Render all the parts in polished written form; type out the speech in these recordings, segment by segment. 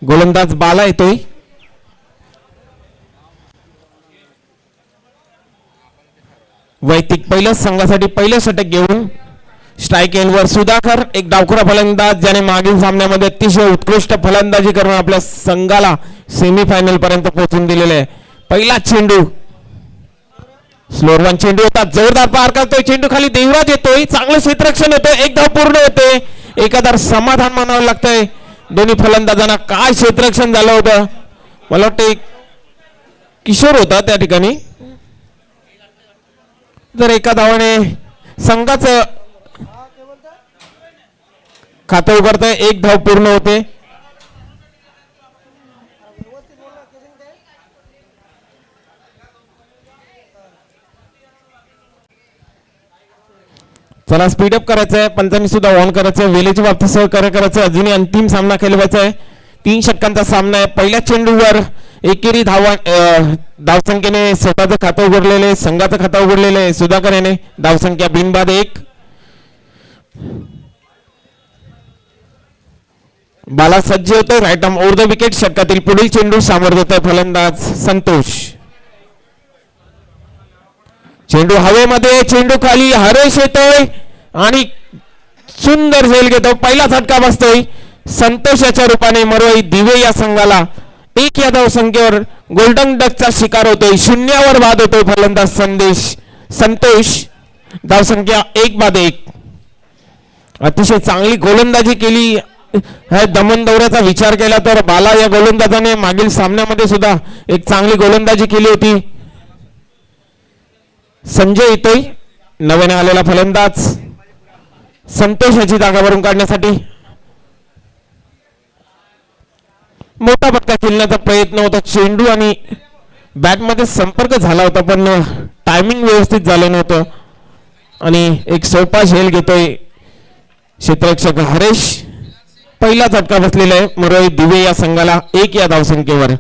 गोलंदाज बाला येतोय. वैयक्तिक पहिल्याच संघासाठी पहिलं षटक घेऊन स्ट्राईक एंडवर सुधाकर, एक डावखुरा फलंदाज ज्याने मागील सामन्यामध्ये अतिशय उत्कृष्ट फलंदाजी करून आपल्या संघाला सेमीफायनल पर्यंत पोहोचून दिलेले आहे. पहिला चेंडू स्लोअर वन चेंडू होता, जोरदार पार करतोय चेंडू खाली. देवराज येतोय, चांगलं क्षेत्ररक्षण होतं, एक धाव पूर्ण होते. एखादा समाधान मानावं लागतंय दोन्ही फलंदाजांना. काय क्षेत्ररक्षण झालं होतं, मला वाटतं किशोर होता त्या ठिकाणी. जर एका धावाने संघाचं खातं उघडतंय, एक धाव पूर्ण होते. चला स्पीडअप करायचं आहे, पंचांनी सुद्धा ऑन करायचं आहे, वेळेच्या बाबतीत सहकार्य करायचं आहे. अजूनही अंतिम सामना खेळवायचा आहे. 3 षटकांचा सामना आहे. पहिल्या चेंडूवर एकेरी धावसंख्येने स्वतःचं खातं उघडलेले, संघाचं खातं उघडलेले सुधाकर याने. धावसंख्या बिनबाद 1. बाला सज्ज होतोय, right arm over the wicket. षटकातील पुढील चेंडू सामोर देतोय फलंदाज संतोष. चेंडू हवेमध्ये, चेंडू खाली. हरेश येतोय आणि सुंदर झेल घेतो. पहिला झटका बसतोय संतोषाच्या रूपाने. मरोई दिवे या संघाला 1 या धावसंख्येवर गोल्डन डकचा शिकार होतोय. 0वर बाद होतोय फलंदाज संतोष. धावसंख्या 1/1. अतिशय चांगली गोलंदाजी केली. दमन दौऱ्याचा विचार केला तर बाला या गोलंदाजाने मागील सामन्यामध्ये सुद्धा एक चांगली गोलंदाजी केली होती. संजय येतोय, नव्याने आलेला फलंदाज संतोषाची जागा भरून काढण्यासाठी. मोठा फटका खेळण्याचा प्रयत्न होता. चेंडू आणि बॅटमध्ये संपर्क झाला होता पण टायमिंग व्यवस्थित झालं नव्हतं आणि एक सोपा झेल घेतोय क्षेत्ररक्षक हरेश. पहिला झटका बसलेला आहे मरोई दिवे या संघाला 1 या धावसंख्येवर.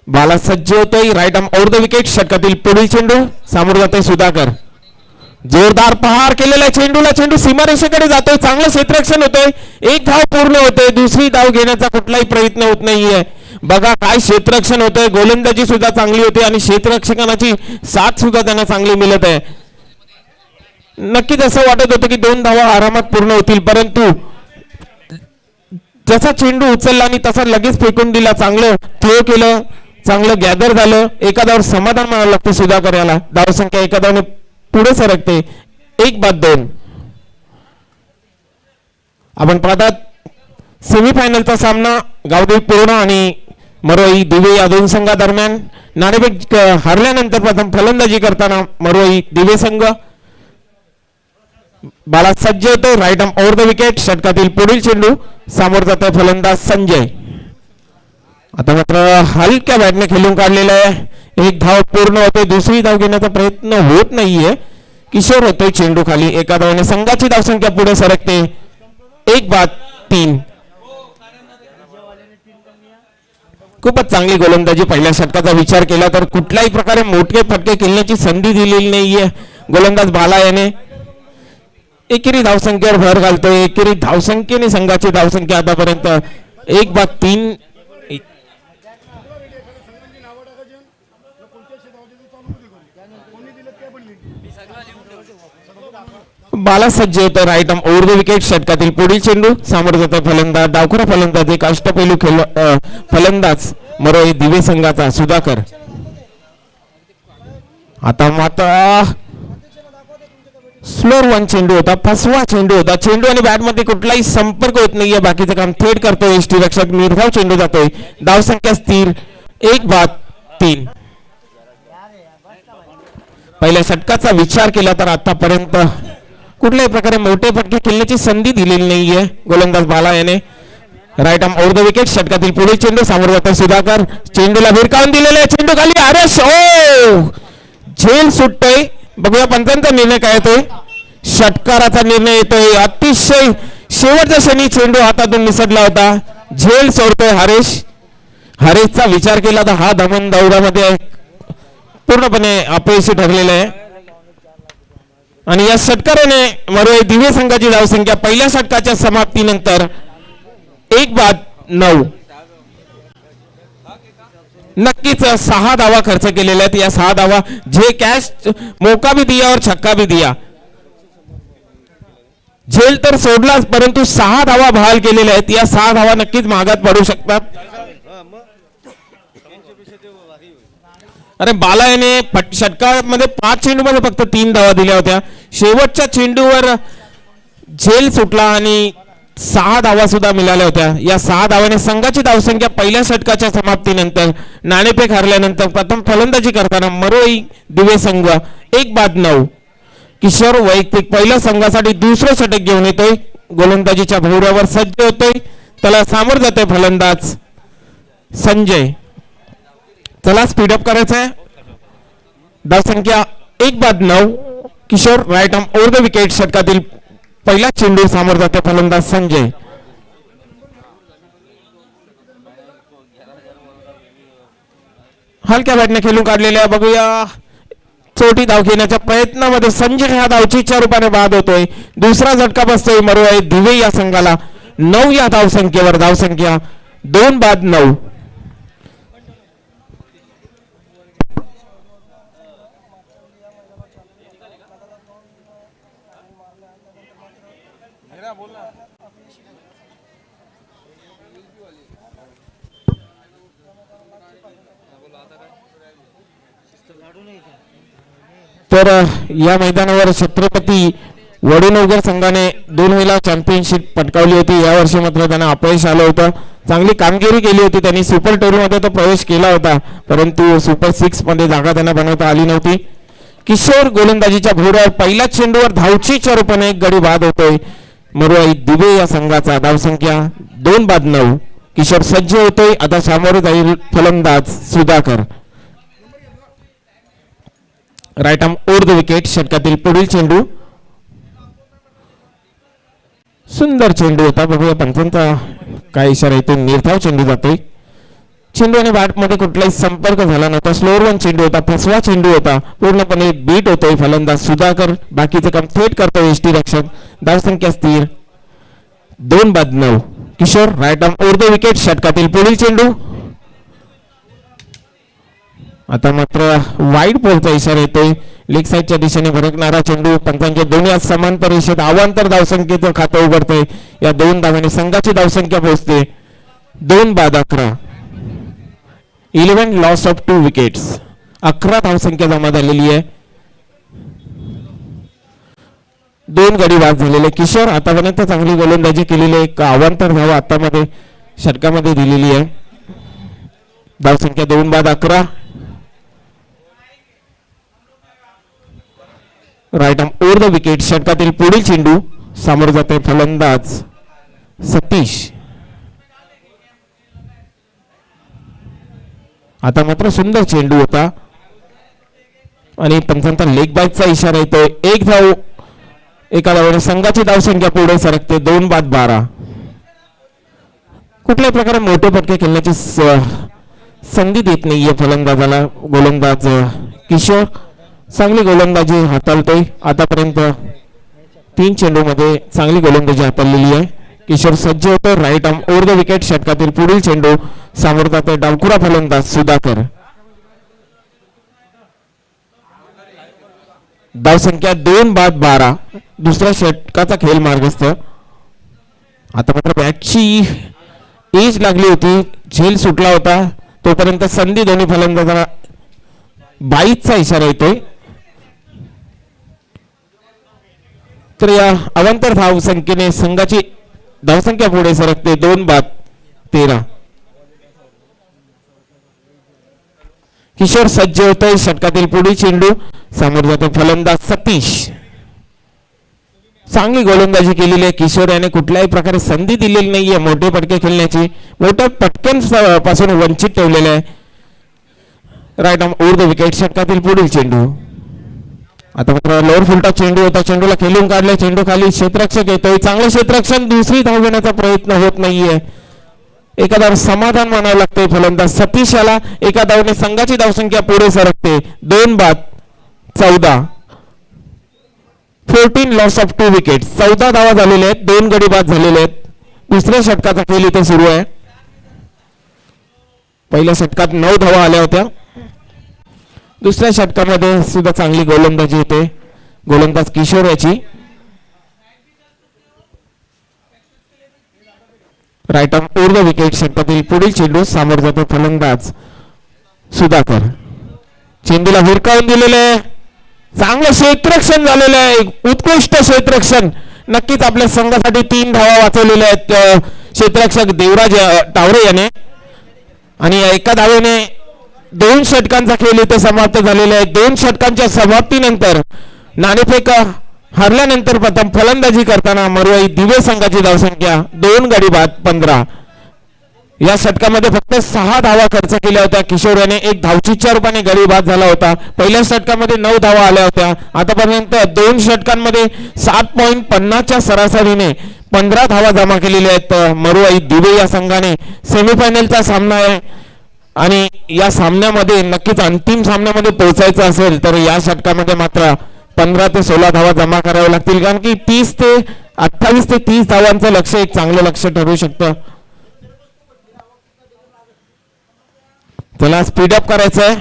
बाला सज्ज होतोय, right arm over the wicket. षटकातील पुढील चेंडू सामोर जातोय सुधाकर. जोरदार प्रहार केलेला चेंडूला, चेंडू सीमारेषेकडे जातोय. चांगलं क्षेत्ररक्षण होतंय, 1 धाव पूर्ण होते. दुसरी धाव घेण्याचा कुठलाही प्रयत्न होत नाहीये. बघा काय क्षेत्ररक्षण होतंय. गोलंदाजी सुद्धा चांगली होती आणि क्षेत्ररक्षकांची साथ सुद्धा त्यांना चांगली मिळत आहे. नक्कीच असं वाटत होतं की 2 धावा आरामात पूर्ण होतील, परंतु जसा चेंडू उचलला आणि तसा लगेच फेकून दिला. चांगलं थ्रो केलं, चांगलं गॅदर झालं. एका धावावर समाधान मानावं लागतं सुधाकर याला. धावसंख्या एका धावाने पुढे सरकते 1/2. आपण पाहतात सेमीफायनलचा सामना गावदेवी पूर्ण आणि मरोई दिवे या 2 संघादरम्यान. नाणेफेक हरल्यानंतर प्रथम फलंदाजी करताना मरोई दिवे संघ. बाला सज्ज होतो, right arm over the wicket. षटकातील पुढील चेंडू सामोर जातोय फलंदाज संजय. आता मात्र हलक्या बॅटने खेळून काढलेला आहे. 1 धाव पूर्ण होते. दुसरी धाव घेण्याचा प्रयत्न होत नाहीये. किशोर होतोय चेंडू खाली. एका धावाने संघाची धावसंख्या पुढे सरकते 1/3. खूपच चांगली गोलंदाजी. पहिल्या षटकाचा विचार केला तर कुठल्याही प्रकारे मोठे फटके खेळण्याची संधी दिलेली नाहीये गोलंदाज बाला याने. एकेरी धावसंख्येवर भर घालतोय. एकेरी धावसंख्येने संघाची धावसंख्या आतापर्यंत 1/3. बाला सज्ज होतं, right arm over the wicket. षटकातील पुढील चेंडू सामोर जातोय फलंदाज डावखुरा फलंदाज, एक अष्टपैलू फलंदाज मरोई दिवे संघाचा सुधाकर. आता मात्र स्लोअर वन चेंडू होता, फसवा चेंडू होता. चेंडू आणि बॅट मध्ये कुठलाही संपर्क होत नाहीये. बाकीचं काम थेट करतोय यष्टीरक्षक. निर्धाव चेंडू जातोय. धावसंख्या स्थिर 1/3. पहिल्या षटकाचा विचार केला तर आतापर्यंत कुठल्याही प्रकारे मोठे फटके खेळण्याची संधी दिलेली नाहीये गोलंदाज बाला याने. Right arm over the wicket. षटकातील पुढील चेंडू सामोर जातोय सुधाकर. चेंडूला भिरकावून दिलेला आहे. चेंडू खाली. अरे झेल सुटतोय. बघूया पंचांचा निर्णय काय येतोय. षटकाराचा निर्णय येतोय. अतिशय शेवटच्या क्षणी चेंडू हातातून निसटला होता. झेल सोडतोय हरेश. हरेशचा विचार केला तर हा दमन दौऱ्यामध्ये पूर्णपणे अपयशी ठरलेला आहे आणि या षटकाराने मरोई दिवे संघाची धावसंख्या पहिल्या षटकाच्या समाप्तीनंतर 1-9. नक्कीच 6 धावा खर्च केलेले आहेत. या 6 धावा जे कॅश मौका भी दिया और छक्का भी दिया, झेल तर सोडलाच परंतु 6 धावा बहाल केलेल्या आहेत. या 6 धावा नक्कीच महागात पडू शकतात. अरे बाला याने षटकामध्ये 5 चेंडूमध्ये फक्त 3 धावा दिल्या होत्या. शेवटच्या चेंडूवर झेल सुटला आणि 6 धावा सुद्धा मिळाल्या होत्या. या 6 धावाने संघाची धावसंख्या पहिल्या षटकाच्या समाप्तीनंतर नाणेफेक हरल्यानंतर प्रथम फलंदाजी करताना मरोई दिवे संघ 1-9. किशोर वैयक्तिक पहिल्या संघासाठी दुसरं षटक घेऊन येतोय. गोलंदाजीच्या भोवऱ्यावर सज्ज होतोय. त्याला सामोर जातोय फलंदाज संजय. चला स्पीडअप करायचं आहे. धावसंख्या 1-9. Kishor right arm over the wicket. षटकातील पहिला चेंडू सामोर जाते फलंदाज संजय. हलक्या बॅटने खेळून काढलेल्या बघूया चोटी धाव घेण्याच्या प्रयत्नामध्ये संजय ह्या धावचीच्या रूपाने बाद होतोय. दुसरा झटका बसतोय मरोई दिवे या संघाला 9 या धावसंख्येवर. धावसंख्या 2-9. तर या मैदानावर छत्रपती वडूनगर संघाने 2 वेळा चॅम्पियनशिप पटकावली होती. या वर्षी मात्र त्यांना अपयश आलं होतं. चांगली कामगिरी केली होती त्यांनी. सुपर 12 मध्ये तो प्रवेश केला होता परंतु सुपर 6 मध्ये जागा त्यांना बनवता आली नव्हती. किशोर गोलंदाजीच्या भोवऱ्यावर पहिल्या चेंडूवर धावचीच्या रूपाने एक गडी बाद होतोय मरोई दिवे या संघाचा. धावसंख्या 2-9. किशोर सज्ज होतोय. आता सामोरे जाईल फलंदाज Sudhakar. Right arm over the wicket. षटकातील पुढील चेंडू सुंदर चेंडू होता. बघूया पंचांचा काय इशारा येतो. निर्धाव चेंडू जातोय. चेंडू आणि बॅट मध्ये कुठलाही संपर्क झाला नव्हता. स्लोअर वन चेंडू होता. फसवा चेंडू होता. पूर्णपणे बीट होतोय फलंदाज सुधाकर. बाकीचे काम थेट करतोय यष्टी रक्षक. धावसंख्या स्थिर 2-9. Kishor right arm over the wicket. षटकातील पुढील चेंडू आता मात्र वाईड बॉलचा इशारा येतोय. लेग साईडच्या दिशेने भरकणारा चेंडू. पंचांच्या दोन्ही आज समांतर रेषेत अवांतर धावसंख्येचं खातं उघडतंय. या 2 धावांनी संघाची धावसंख्या पोहोचते 2-11. 11 लॉस ऑफ 2 विकेट्स. 11 धावसंख्या जमा झालेली आहे. 2 गडी बाद झालेले. किशोर आतापर्यंत चांगली गोलंदाजी केलेली एक अवांतर धावा आतामध्ये षटकामध्ये दिलेली आहे. धावसंख्या 2-11. Right arm over the wicket. षटकातील पुढील चेंडू सामोर जाते फलंदाज सतीश. आता मात्र सुंदर चेंडू होता आणि पंचांचा लेग बायचा इशारा येतोय. 1 धाव एका धावाने संघाची धावसंख्या पुढे सरकते 2-12. कुठल्याही प्रकारे मोठे फटके खेळण्याची संधी देत नाहीये फलंदाजाला गोलंदाज किशोर. चांगली गोलंदाजी हाताळतोय. आतापर्यंत 3 चेंडूमध्ये चांगली गोलंदाजी हाताळलेली आहे. किशोर सज्ज होतो. Right arm over the wicket. षटकातील पुढील चेंडू सामोर जाते डावखुरा फलंदाज सुधाकर. धावसंख्या 2-12. दुसऱ्या षटकाचा खेळ मार्गस्थ. आता मात्र बॅटची एज लागली होती. झेल सुटला होता. तोपर्यंत संधी दोन्ही फलंदाजांना 22चा इशारा येतोय. तर या अवांतर धावसंख्येने संघाची धावसंख्या पुढे सरकते 2-13. किशोर सज्ज होतोय. षटकातील पुढील चेंडू सामोर जातो फलंदाज सतीश. चांगली गोलंदाजी केलेली आहे. किशोर याने कुठल्याही प्रकारे संधी दिलेली नाहीये मोठे फटके खेळण्याची. मोठ्या पटक्यांपासून वंचित ठेवलेले आहे. Right arm over the wicket. षटकातील पुढील चेंडू आता मात्र लोअर फुलटा चेंडू होता. चेंडूला खेळून काढले. चेंडू खाली क्षेत्ररक्षक येतोय. चांगलं क्षेत्ररक्षण. दुसरी धाव घेण्याचा प्रयत्न होत नाहीये. एका धाव समाधान मानावं लागते फलंदाज सतीश याला. एका धावने संघाची धावसंख्या पुढे सरकते 2 बाद 14. 14 लॉस ऑफ 2 विकेट. 14 धावा झालेल्या आहेत, 2 गडी बाद झालेले आहेत. दुसऱ्या षटकाचा खेळ इथे सुरू आहे. पहिल्या षटकात 9 धावा आल्या होत्या. दुसऱ्या षटकामध्ये सुद्धा चांगली गोलंदाजी होते गोलंदाज किशोर याची. Right arm over the wicket. षटकातील पुढील चेंडू सामोर जातो फलंदाज सुधाकर. चेंडूला भिरकावून दिलेलं आहे. चांगलं क्षेत्ररक्षण झालेलं आहे, उत्कृष्ट क्षेत्ररक्षण. नक्कीच आपल्या संघासाठी 3 धावा वाचवलेल्या आहेत क्षेत्ररक्षक देवराज टावरे याने. आणि एका धावेने 2 षटकांचा खेळ इथे समाप्त झालेला आहे. 2 षटकांच्या समाप्तीनंतर नाणेफेक हरल्यानंतर प्रथम फलंदाजी करताना मरुआई दिवे संघाची धावसंख्या 2 गडी बाद 15. या षटकामध्ये फक्त 6 धावा खर्च केल्या होत्या. किशोर याने 1 धावचीच्या रूपाने गडी बाद झाला होता. पहिल्या षटकामध्ये 9 धावा आल्या होत्या. आतापर्यंत 2 षटकांमध्ये 7.50च्या सरासरीने 15 धावा जमा केलेल्या आहेत मरुआई दिवे या संघाने. सेमीफायनलचा सामना आहे आणि या सामन्यामध्ये नक्कीच अंतिम सामन्यामध्ये पोहोचायचं असेल तर या षटकामध्ये मात्र 15 ते 16 धावा जमा कराव्या लागतील, कारण की 28 ते 30 धावांचं लक्ष एक चांगलं लक्ष ठरू शकतं. त्याला स्पीडअप करायचं आहे,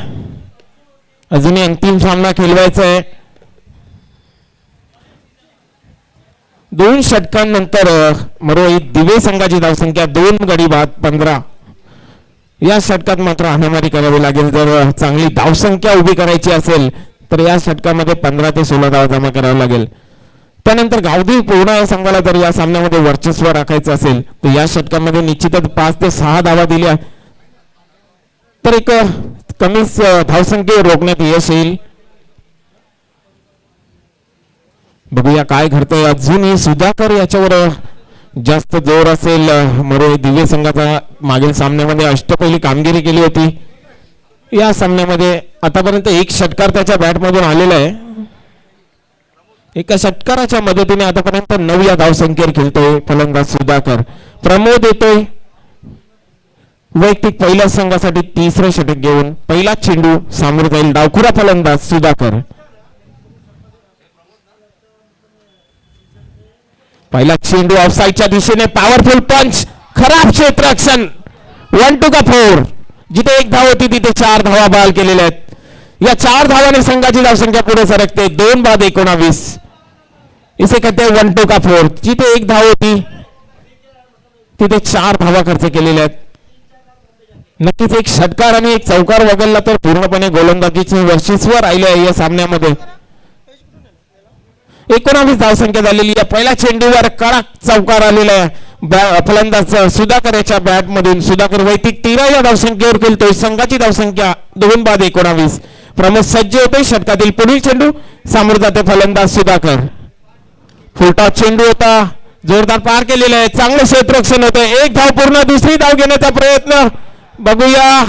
अजूनही अंतिम सामना खेळवायचा आहे. 2 षटकांनंतर मरुआई दिवे संघाची धावसंख्या 2 गडी बाद 15. या षटकात मात्र हाणामारी करावी लागेल. जर चांगली धावसंख्या उभी करायची असेल तर या षटकामध्ये 15 ते 16 धावा जमा करावं लागेल. त्यानंतर गावदेवी पूर्णा या संघाला जर या सामन्यामध्ये वर्चस्व राखायचं असेल तर या षटकामध्ये निश्चितच 5 ते 6 धावा दिल्या तर एक कमीच धावसंख्या रोखण्यात यश येईल. बघूया काय घडतंय. अजूनही सुधाकर याच्यावर जास्त जोर असेल. मरुआई दिवे संघाचा मागील सामन्यामध्ये अष्टपैली कामगिरी केली होती. या सामन्यामध्ये आतापर्यंत 1 षटकार त्याच्या बॅटमधून आलेला आहे. एका षटकाराच्या मदतीने आतापर्यंत 9 या धावसंख्येवर खेळतोय फलंदाज सुधाकर. प्रमोद येतोय वैयक्तिक पहिल्या संघासाठी 3रं षटक घेऊन. पहिला चेंडू सामोर जाईल डावखुरा फलंदाज सुधाकर. पहिला चेंडू ऑफसाईडच्या दिशेने पॉवरफुल पंच. खराब क्षेत्ररक्षण. 1 टू 4. जिथे 1 धाव होती तिथे 4 धावा बहाल केलेल्या आहेत. या 4 धावाने संघाची धावसंख्या पुढे सरकते 2 बाद 19. इसे कहते हैं 1 टू 4. जिथे 1 धाव होती तिथे 4 धावा खर्च केलेल्या आहेत. नक्कीच एक षटकार आणि एक चौकार वगळला तर पूर्णपणे गोलंदाजीचे वर्चस्व राहिले आहे या सामन्यामध्ये. 19 धावसंख्या झालेली आहे. पहिल्या चेंडूवर कडक चौकार आलेला आहे फलंदाज सुधाकर याच्या बॅट मधून. सुधाकर वैयक्तिक 13 या धावसंख्येवर खेळतोय. संघाची धावसंख्या 2 बाद 19. प्रमोद सज्ज होते. षटकातील पुढील चेंडू सामोर जाते फलंदाज सुधाकर. फुलटॉस चेंडू होता, जोरदार पार केलेला आहे. चांगलं क्षेत्ररक्षण होतं. 1 धाव पूर्ण. दुसरी धाव घेण्याचा प्रयत्न. बघूया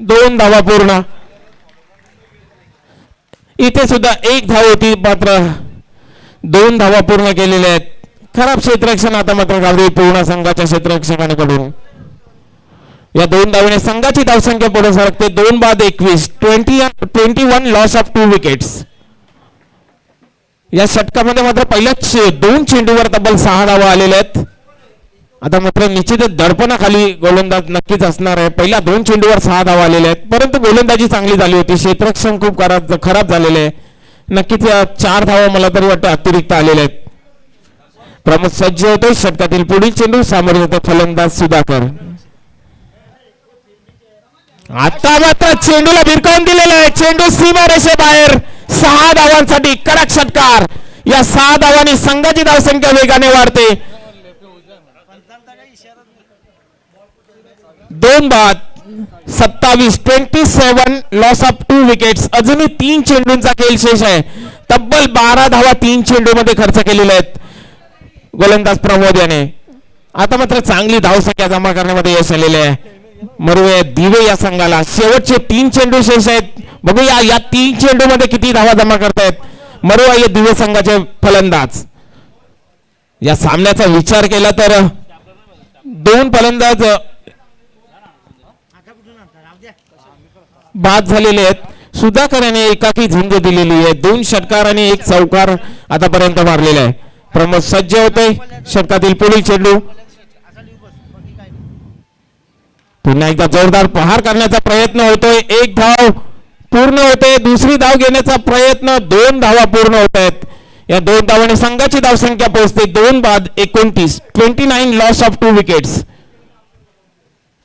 2 धावा पूर्ण. इथे सुद्धा 1 धाव होती मात्र 2 धावा पूर्ण केलेल्या आहेत. खराब क्षेत्ररक्षण आता मात्र गावदेवी पूर्णा संघाच्या क्षेत्ररक्षकांकडून. या 2 धावेने संघाची धावसंख्या पुढे सरकते 2 बाद 21. 21 लॉस ऑफ 2 विकेट्स. या षटकामध्ये मात्र पहिल्या 2 चेंडूवर तब्बल 6 धावा आलेल्या आहेत. आता मात्र निश्चितच दडपणाखाली गोलंदाज नक्कीच असणार आहे. पहिल्या 2 चेंडूवर 6 धावा आलेल्या आहेत, परंतु गोलंदाजी चांगली झाली होती. क्षेत्ररक्षण खूप खराब झालेले आहे. नक्कीच या 4 धावा मला तरी वाटतं अतिरिक्त आलेल्या आहेत. प्रमोद सज्ज होते. षटकातील पुढील चेंडू सामोरे होते फलंदाज सुधाकर. आता मात्र चेंडूला भिरकावून दिलेला आहे. चेंडू सीमारेषेबाहेर. 6 धावांसाठी कडक षटकार. या 6 धावांनी संघाची धावसंख्या वेगाने वाढते. 2 बाद 27. 27 लॉस ऑफ 2 विकेट्स. अजूनही 3 चेंडूंचा खेळ शेष आहे. तब्बल 12 धावा 3 चेंडू मध्ये खर्च केलेल्या आहेत गोलंदाज प्रमोद याने. आता मात्र चांगली धावसंख्या जमा करण्यामध्ये यश आलेले आहे मरुआई दिवे या संघाला. शेवटचे 3 चेंडू शेष आहेत. बघूया या 3 चेंडू मध्ये किती धावा जमा करतायत मरुआई दिवे संघाचे फलंदाज. या सामन्याचा विचार केला तर 2 फलंदाज बाद झालेले आहेत. सुधाकर याने एकाकी झुंज दिलेली आहे. 2 षटकार आणि 1 चौकार आतापर्यंत मारलेला आहे. प्रमोद सज्ज होते. षटकातील पुढील चेंडू पुन्हा एकदा जोरदार प्रहार करण्याचा प्रयत्न होतोय. 1 धाव पूर्ण होते. दुसरी धाव घेण्याचा प्रयत्न. 2 धावा पूर्ण होत आहेत. या 2 धावांनी संघाची धावसंख्या पोहोचते 2 बाद 29 loss of 2 wickets.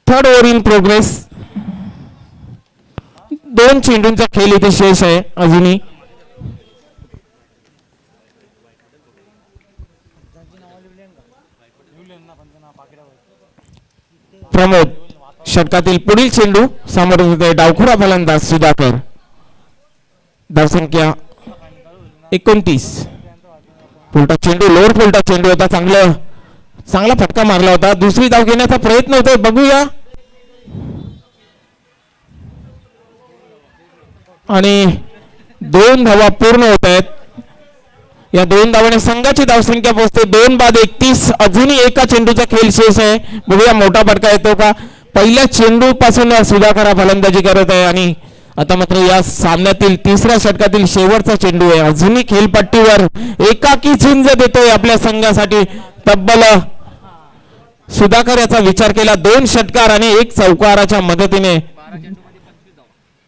Third over in progress. 2 चेंडूंचा खेळ इथे शेष आहे अजूनही. प्रमोद षटकातील पुढील चेंडू समोर होते. डावखुरा फलंदाज सुधाकर. धावसंख्या 29. फुलटा चेंडू लोअर फुलटा चेंडू होता. चांगला फटका मारला होता. दुसरी धाव घेण्याचा प्रयत्न होतोय. बघूया. आणि 2 धावा पूर्ण होत आहेत. या 2 धावाने संघाची धावसंख्या पोहोचते 2 बाद 31. अजूनही एका चेंडूचा खेळ शेष आहे. बघूया मोठा फटका येतो का. पहिल्या चेंडू पासून सुधाकर फलंदाजी करत आहे आणि आता मात्र या सामन्यातील 3ऱ्या षटकातील शेवटचा चेंडू आहे. अजूनही खेळपट्टीवर एकाकी झुंज देतोय आपल्या संघासाठी तब्बल. सुधाकर याचा विचार केला. 2 षटकार आणि 1 चौकाराच्या मदतीने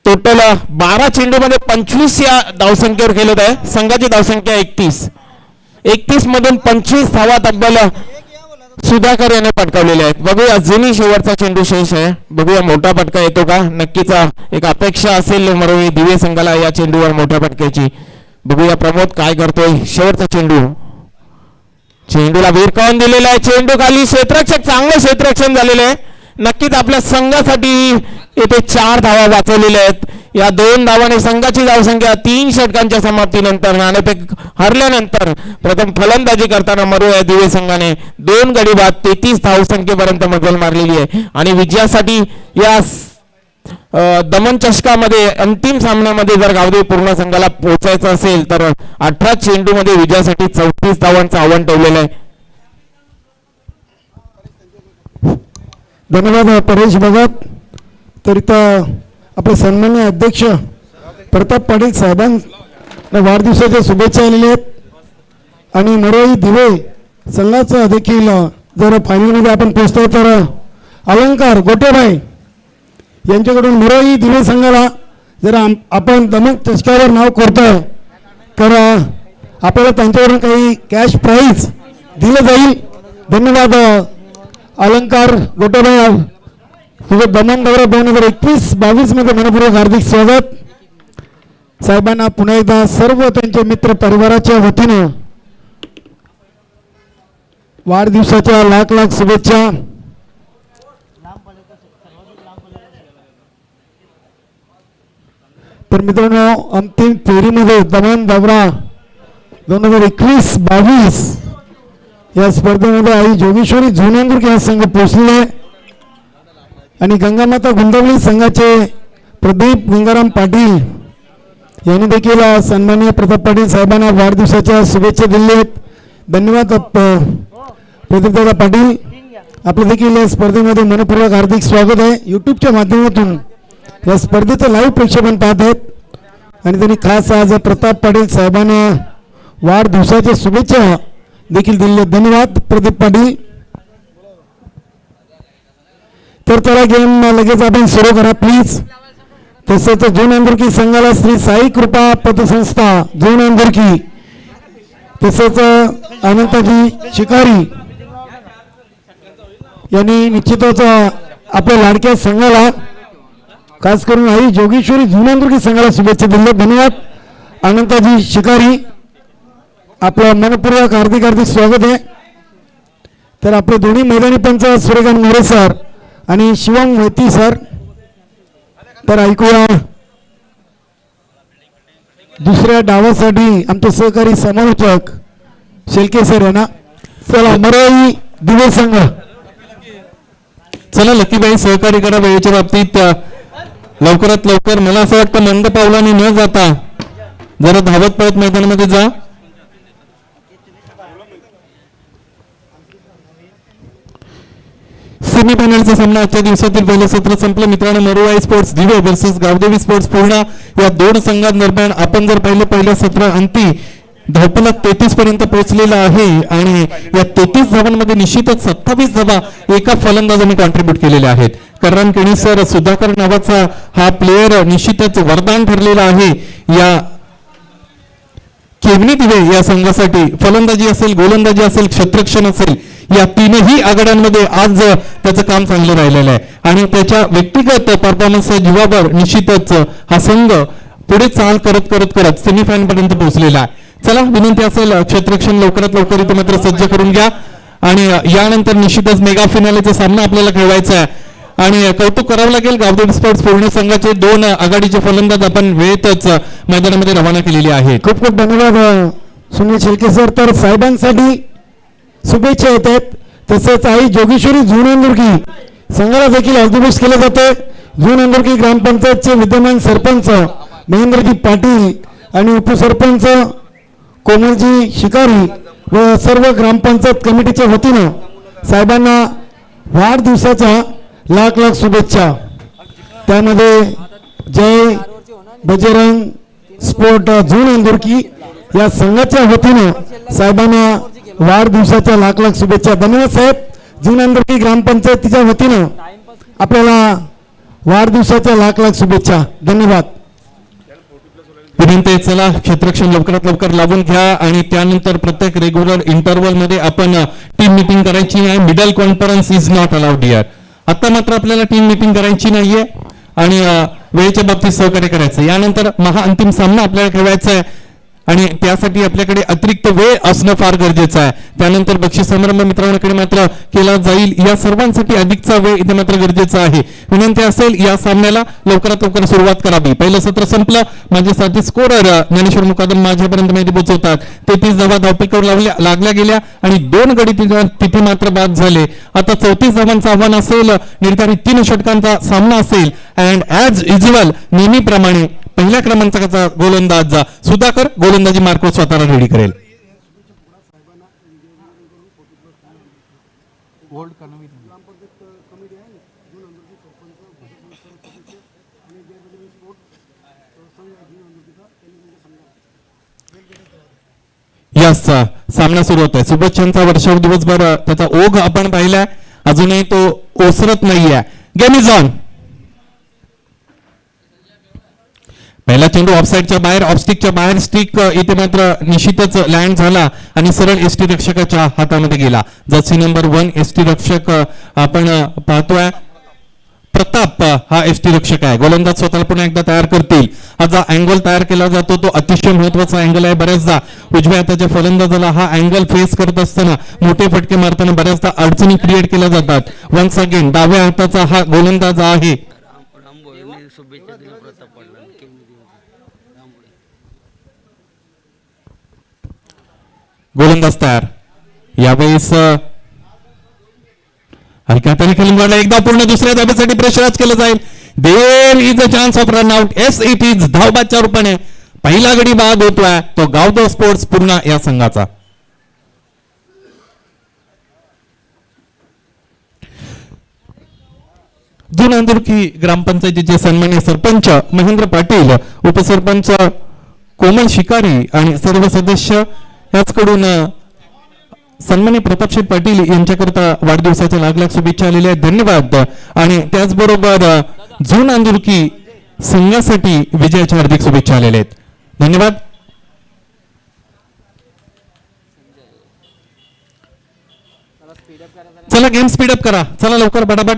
टोटल 12 चेंडूमध्ये 25 या धावसंख्येवर खेळत आहे. संघाची धावसंख्या 31 मधून 25 धावा तब्बल सुधाकर याने पटकावलेले आहेत. बघूया अजूनही शेवटचा चेंडू शेष आहे. बघूया मोठा फटका येतो का. नक्कीच एक अपेक्षा असेल मरोळी दिवे संघाला या चेंडूवर मोठ्या फटक्याची. बघूया प्रमोद काय करतोय. शेवटचा चेंडूला वीरकावून दिलेला आहे. चेंडू खाली क्षेत्ररक्षक चांगलं क्षेत्ररक्षण झालेलं आहे. नक्कीच आपल्या संघासाठी येथे 4 धावा वाचवलेल्या आहेत. या 2 धावाने संघाची धावसंख्या 3 षटकांच्या समाप्तीनंतर नाणेफेक हरल्यानंतर प्रथम फलंदाजी करताना मरोळा दिवे संघाने 2 गडी बाद 33 धावसंख्येपर्यंत मजल मारलेली आहे आणि विजयासाठी या दमन चषकामध्ये अंतिम सामन्यामध्ये जर गावदेवी पूर्ण संघाला पोहोचायचं असेल तर 18 चेंडूमध्ये विजयासाठी 34 धावांचं आव्हान ठेवलेलं आहे. धन्यवाद परेश भगत. तर इथं आपले सन्माननीय अध्यक्ष प्रताप पाटील साहेबांना वाढदिवसाच्या शुभेच्छा आलेल्या आहेत आणि मरोळी दिवे संघाचं देखील जर फायनलमध्ये आपण पोहोचतो तर अलंकार गोटेबाई यांच्याकडून मरोळी दिवे संघाला जर आपण दमक चषकावर नाव करतोय तर आपल्याला त्यांच्याकडून काही कॅश प्राईज दिलं जाईल. धन्यवाद अलंकार गोटेबाई. तुझं दमन दौरा 2021-22 मध्ये मनपूर्वक हार्दिक स्वागत. साहेबांना पुन्हा एकदा सर्व त्यांच्या मित्र परिवाराच्या वतीनं वाढदिवसाच्या लाख लाख शुभेच्छा. तर मित्रांनो अंतिम फेरीमध्ये दमन दौरा 2021-22 या स्पर्धेमध्ये आई जोगेश्वरी झोनांदुर्ग हा संघ पोहोचलेला आहे आणि गंगामाता गुंडवली संघाचे प्रदीप गंगाराम पाटील यांनी देखील सन्माननीय प्रताप पाटील साहेबांना वाढदिवसाच्या शुभेच्छा दिल्या आहेत. धन्यवाद प्रदीपदादा पाटील. आपलं देखील या स्पर्धेमध्ये मनपूर्वक हार्दिक स्वागत आहे. यूट्यूबच्या माध्यमातून या स्पर्धेचं लाईव्ह प्रक्षेपण पाहत आहेत आणि त्यांनी खास आज प्रताप पाटील साहेबांना वाढदिवसाच्या शुभेच्छा देखील दिल्या. धन्यवाद प्रदीप पाटील. तर चला गेम लगेच आपण सुरू करा प्लीज. तसंच झोन अंदुर्की संघाला श्री साई कृपा पतसंस्था झोन अंदुर्की तसंच अनंताजी शिकारी यांनी निश्चितच आपल्या लाडक्या संघाला खास करून आई जोगेश्वरी झोन अंदुर्की संघाला शुभेच्छा दिल्या. धन्यवाद अनंताजी शिकारी. आपलं मनपूर्वक हार्दिक हार्दिक स्वागत आहे. तर आपले दोन्ही मैदानी पंच सूर्यकांत मोरे सर आणि शिवम मोहिती सर. तर ऐकूया दुसऱ्या डावासाठी आमचे सहकारी समालोचक शेलके सर यांना. चला मरोळी दिवे संघ. चला लकीबाई सहकारी करा वेळेच्या बाबतीत लवकरात लवकर. मला असं वाटतं मंद पावलांनी न जाता जरा धावत पळत मैदानामध्ये जा. सेमीफायनलचा सामना आजच्या दिवसातील पहिलं सत्र संपलं मित्रांनो. मरुआई स्पोर्ट्स दिवे वर्सेस गावदेवी स्पोर्ट्स पूर्णा या दोन संघांदरम्यान आपण जर पहिलं सत्र अंती धावफलक 33 पर्यंत पोहोचलेला आहे आणि या 33 धावांमध्ये निश्चितच 27 धावा एका फलंदाजाने कॉन्ट्रीब्यूट केलेल्या आहेत. करण केणीसर सुधाकर नावाचा हा प्लेयर निश्चितच वरदान ठरलेला आहे या केवनी दिवे या संघासाठी. फलंदाजी असेल, गोलंदाजी असेल, क्षेत्ररक्षण असेल, या तीनही आघाड्यांमध्ये आज त्याचं काम चांगलं राहिलेलं आहे आणि त्याच्या व्यक्तिगत परफॉर्मन्सच्या जीवावर निश्चितच हा संघ पुढे चाल करत करत करत सेमीफायनल पर्यंत पोहोचलेला आहे. चला, विनंती असेल क्षेत्ररक्षण लवकरात लवकर इथे मात्र सज्ज करून घ्या आणि यानंतर निश्चितच मेगा फिनालेचा सामना आपल्याला खेळवायचा आहे आणि कौतुक करावं लागेल गावदेवी स्पोर्ट्स पूर्ण संघाचे 2 आघाडीचे फलंदाज आपण वेळेतच मैदानामध्ये रवाना केलेले आहेत. खूप खूप धन्यवाद सुनील शेळके सर. तर साहेबांसाठी शुभेच्छा येतात. तसेच आई जोगेश्वरी झून अंदुर्की संघाला देखील ऑल द बेस्ट केले जाते. झून अंदुर्की ग्रामपंचायतचे विद्यमान सरपंच महेंद्रजी पाटील आणि उपसरपंच कोमलजी शिकारी व सर्व ग्रामपंचायत कमिटीच्या वतीनं साहेबांना वाढदिवसाच्या लाख लाख शुभेच्छा. त्यामध्ये जय बजरंग स्पोर्ट झून अंदुर्की या संघाच्या वतीनं साहेबांना वाढदिवसाच्या लाख लाख शुभेच्छा. धन्यवाद साहेब. झून अंदुर्की ग्रामपंचायतीच्या वतीनं आपल्याला वाढदिवसाच्या लाख लाख शुभेच्छा. धन्यवाद. विनंती, चला क्षेत्ररक्षण लवकरात लवकर लावून घ्या आणि त्यानंतर प्रत्येक रेग्युलर इंटरव्हल मध्ये आपण टीम मीटिंग करायची आहे. Middle conference is not allowed here. आता मात्र आपल्याला टीम मीटिंग करायची नाहीये आणि वेळेच्या बाबतीत सहकार्य करायचं. यानंतर महाअंतिम सामना आपल्याला खेळवायचा आहे आणि त्यासाठी आपल्याकडे अतिरिक्त वेळ असणं फार गरजेचं आहे. त्यानंतर बक्षीस समारंभ मित्रांकडे मात्र केला जाईल. या सर्वांसाठी अधिकचा वेळ इथे मात्र गरजेचा आहे. विनंती असेल या सामन्याला लवकरात लवकर सुरुवात करावी. पहिलं सत्र संपलं. माझे साथी स्कोरर ज्ञानेश्वर मुकादम माझ्यापर्यंत माहिती पोहोचवतात. 33 धावा धावपैकीवर लागल्या गेल्या आणि 2 गडी तिथे मात्र बाद झाले. आता 34 धावांचं आव्हान असेल. निर्धारित 3 षटकांचा सामना असेल अँड ॲज युज्युअल नेहमीप्रमाणे पहिल्या क्रमांकाचा गोलंदाज सुधाकर गोलंदाजी मार्क स्वतःला रेडी करेल. यस, सामना सुरू होतोय. शुभेच्छांचा वर्षाव दिवसभर त्याचा ओघ आपण पाहिलाय. अजूनही तो ओसरत नाहीये. Game is on. पहिला चेंडू ऑफसाईडच्या बाहेर, ऑफस्टिकच्या बाहेर. स्टिक इथे मात्र निश्चितच लँड झाला आणि सरळ एसटी रक्षकाच्या हातामध्ये गेला. जर्सी नंबर 1 एसटी रक्षक आपण पाहतोय. प्रताप हा एसटी रक्षक आहे. गोलंदाज स्वतःला पुन्हा एकदा तयार करतील. हा जो अँगल तयार केला जातो तो अतिशय महत्वाचा अँगल आहे. बऱ्याचदा उजव्या हाताच्या फलंदाजाला हा अँगल फेस करत असताना मोठे फटके मारताना बऱ्याचदा अडचणी क्रिएट केल्या जातात. वन्स अगेन डाव्या हाताचा हा गोलंदाज आहे. गोलंदाज तयार. यावेळेस हलक्या हाताने खेळून काढला. एकदा पूर्ण दुसऱ्या धाब्यासाठी प्रेशराइज केलं जाईल. There is a chance of run out. As it is. धावबादच्या रूपाने पहिला गडी बाद होतोय तो गावदेवी स्पोर्ट्स पूर्णा या संघाचा. झून अंदुर्की ग्रामपंचायतीचे सन्माननीय सरपंच महेंद्र पाटील, उपसरपंच कोमल शिकारी आणि सर्व सदस्य याचकडून सन्माननीय प्रतापशेठ पाटील यांच्याकरता वाढदिवसाच्या लाख लाख शुभेच्छा आलेल्या आहेत. धन्यवाद. आणि त्याचबरोबर झून अंदुर्की संघासाठी विजयाच्या हार्दिक शुभेच्छा आलेल्या आहेत. धन्यवाद. चला गेम स्पीडअप करा. चला लवकर बटाबट.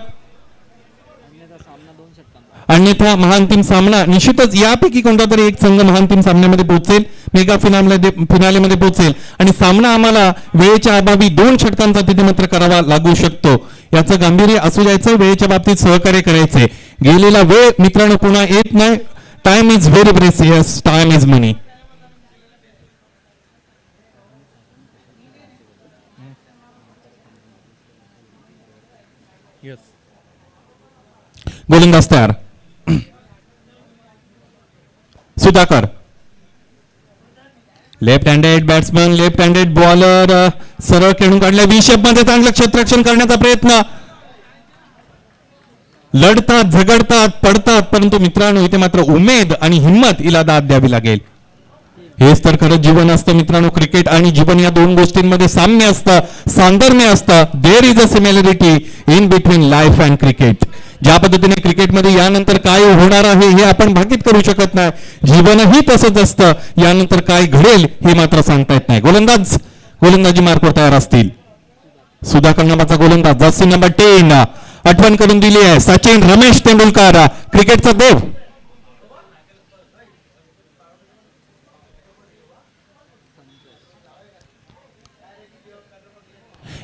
अन्यथा महाअंतिम सामना निश्चितच यापैकी कोणता तरी एक संघ महाअंतिम सामन्यामध्ये पोहोचेल, मेगा फिनालेमध्ये पोहोचेल आणि सामना आम्हाला वेळेच्या अभावी 2 षटकांचा तिथे मात्र करावा लागू शकतो. याचं गांभीर्य असू द्यायचं. वेळेच्या बाबतीत सहकार्य करायचे. गेलेला वेळ मित्रांनो पुन्हा येत नाही. Time is very precious. Time is money. गोलंदाज तयार. Sudhakar left handed batsman, left handed bowler, सरळ खेळून काढल्या. 20 मध्ये चांगलं क्षेत्ररक्षण करण्याचा प्रयत्न. लढतात, झगडतात, पडतात, परंतु मित्रांनो इथे मात्र उमेद आणि हिंमत हिला दाद द्यावी लागेल. हेच तर खरं जीवन असतं मित्रांनो. क्रिकेट आणि जीवन या दोन गोष्टींमध्ये साम्य असतं, साधर्म्य असतं. There is a similarity in between life and cricket. ज्या पद्धतीने क्रिकेटमध्ये यानंतर काय होणार आहे हे आपण भाकीत करू शकत नाही, जीवनही तसंच असतं. यानंतर काय घडेल हे मात्र सांगता येत नाही. गोलंदाजी मार्कवर तयार असतील. सुधाकर नावाचा गोलंदाज, जर्सी नंबर 10, आठवण करून दिली आहे सचिन रमेश तेंडुलकर, क्रिकेटचा देव.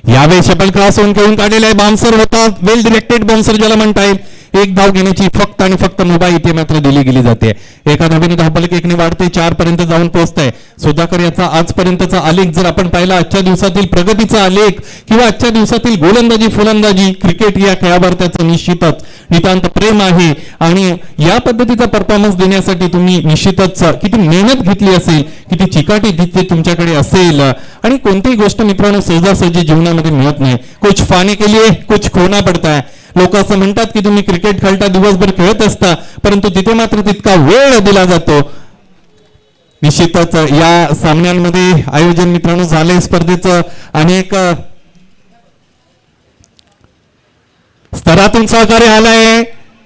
यावेळी शटल क्रॉस होऊन खेळून काढलेला आहे. बाउन्सर होता, वेल डिरेक्टेड बाउन्सर ज्याला म्हणता येईल. एक धाव घेण्याची फक्त आणि फक्त मुभा इथे मात्र दिली गेली जाते. एका धावेने धावफलक 1 ने वाढते, 4 पर्यंत जाऊन पोहोचतंय. सुधाकर याचा आजपर्यंतचा आलेख जर आपण पाहिला, आजच्या दिवसातील प्रगतीचा आलेख किंवा आजच्या दिवसातील गोलंदाजी फलंदाजी क्रिकेट या खेळावर त्याचं निश्चितच नितांत प्रेम आहे. आणि या पद्धतीचा परफॉर्मन्स देण्यासाठी तुम्ही निश्चितच किती मेहनत घेतली असेल, किती चिकाटी तिथे तुमच्याकडे असेल. आणि कोणतीही गोष्ट मित्रांनो सहजासहजी जीवनामध्ये मिळत नाही. कुछ पाने के लिए कुछ खोना पडता है. लोक असं म्हणतात की तुम्ही क्रिकेट खेळता, दिवसभर खेळत असता, परंतु तिथे मात्र तितका वेळ दिला जातो. निश्चितच या सामन्यांमध्ये आयोजन मित्रांनो झाले स्पर्धेचं अनेक स्तरातून सहकार्य आलंय.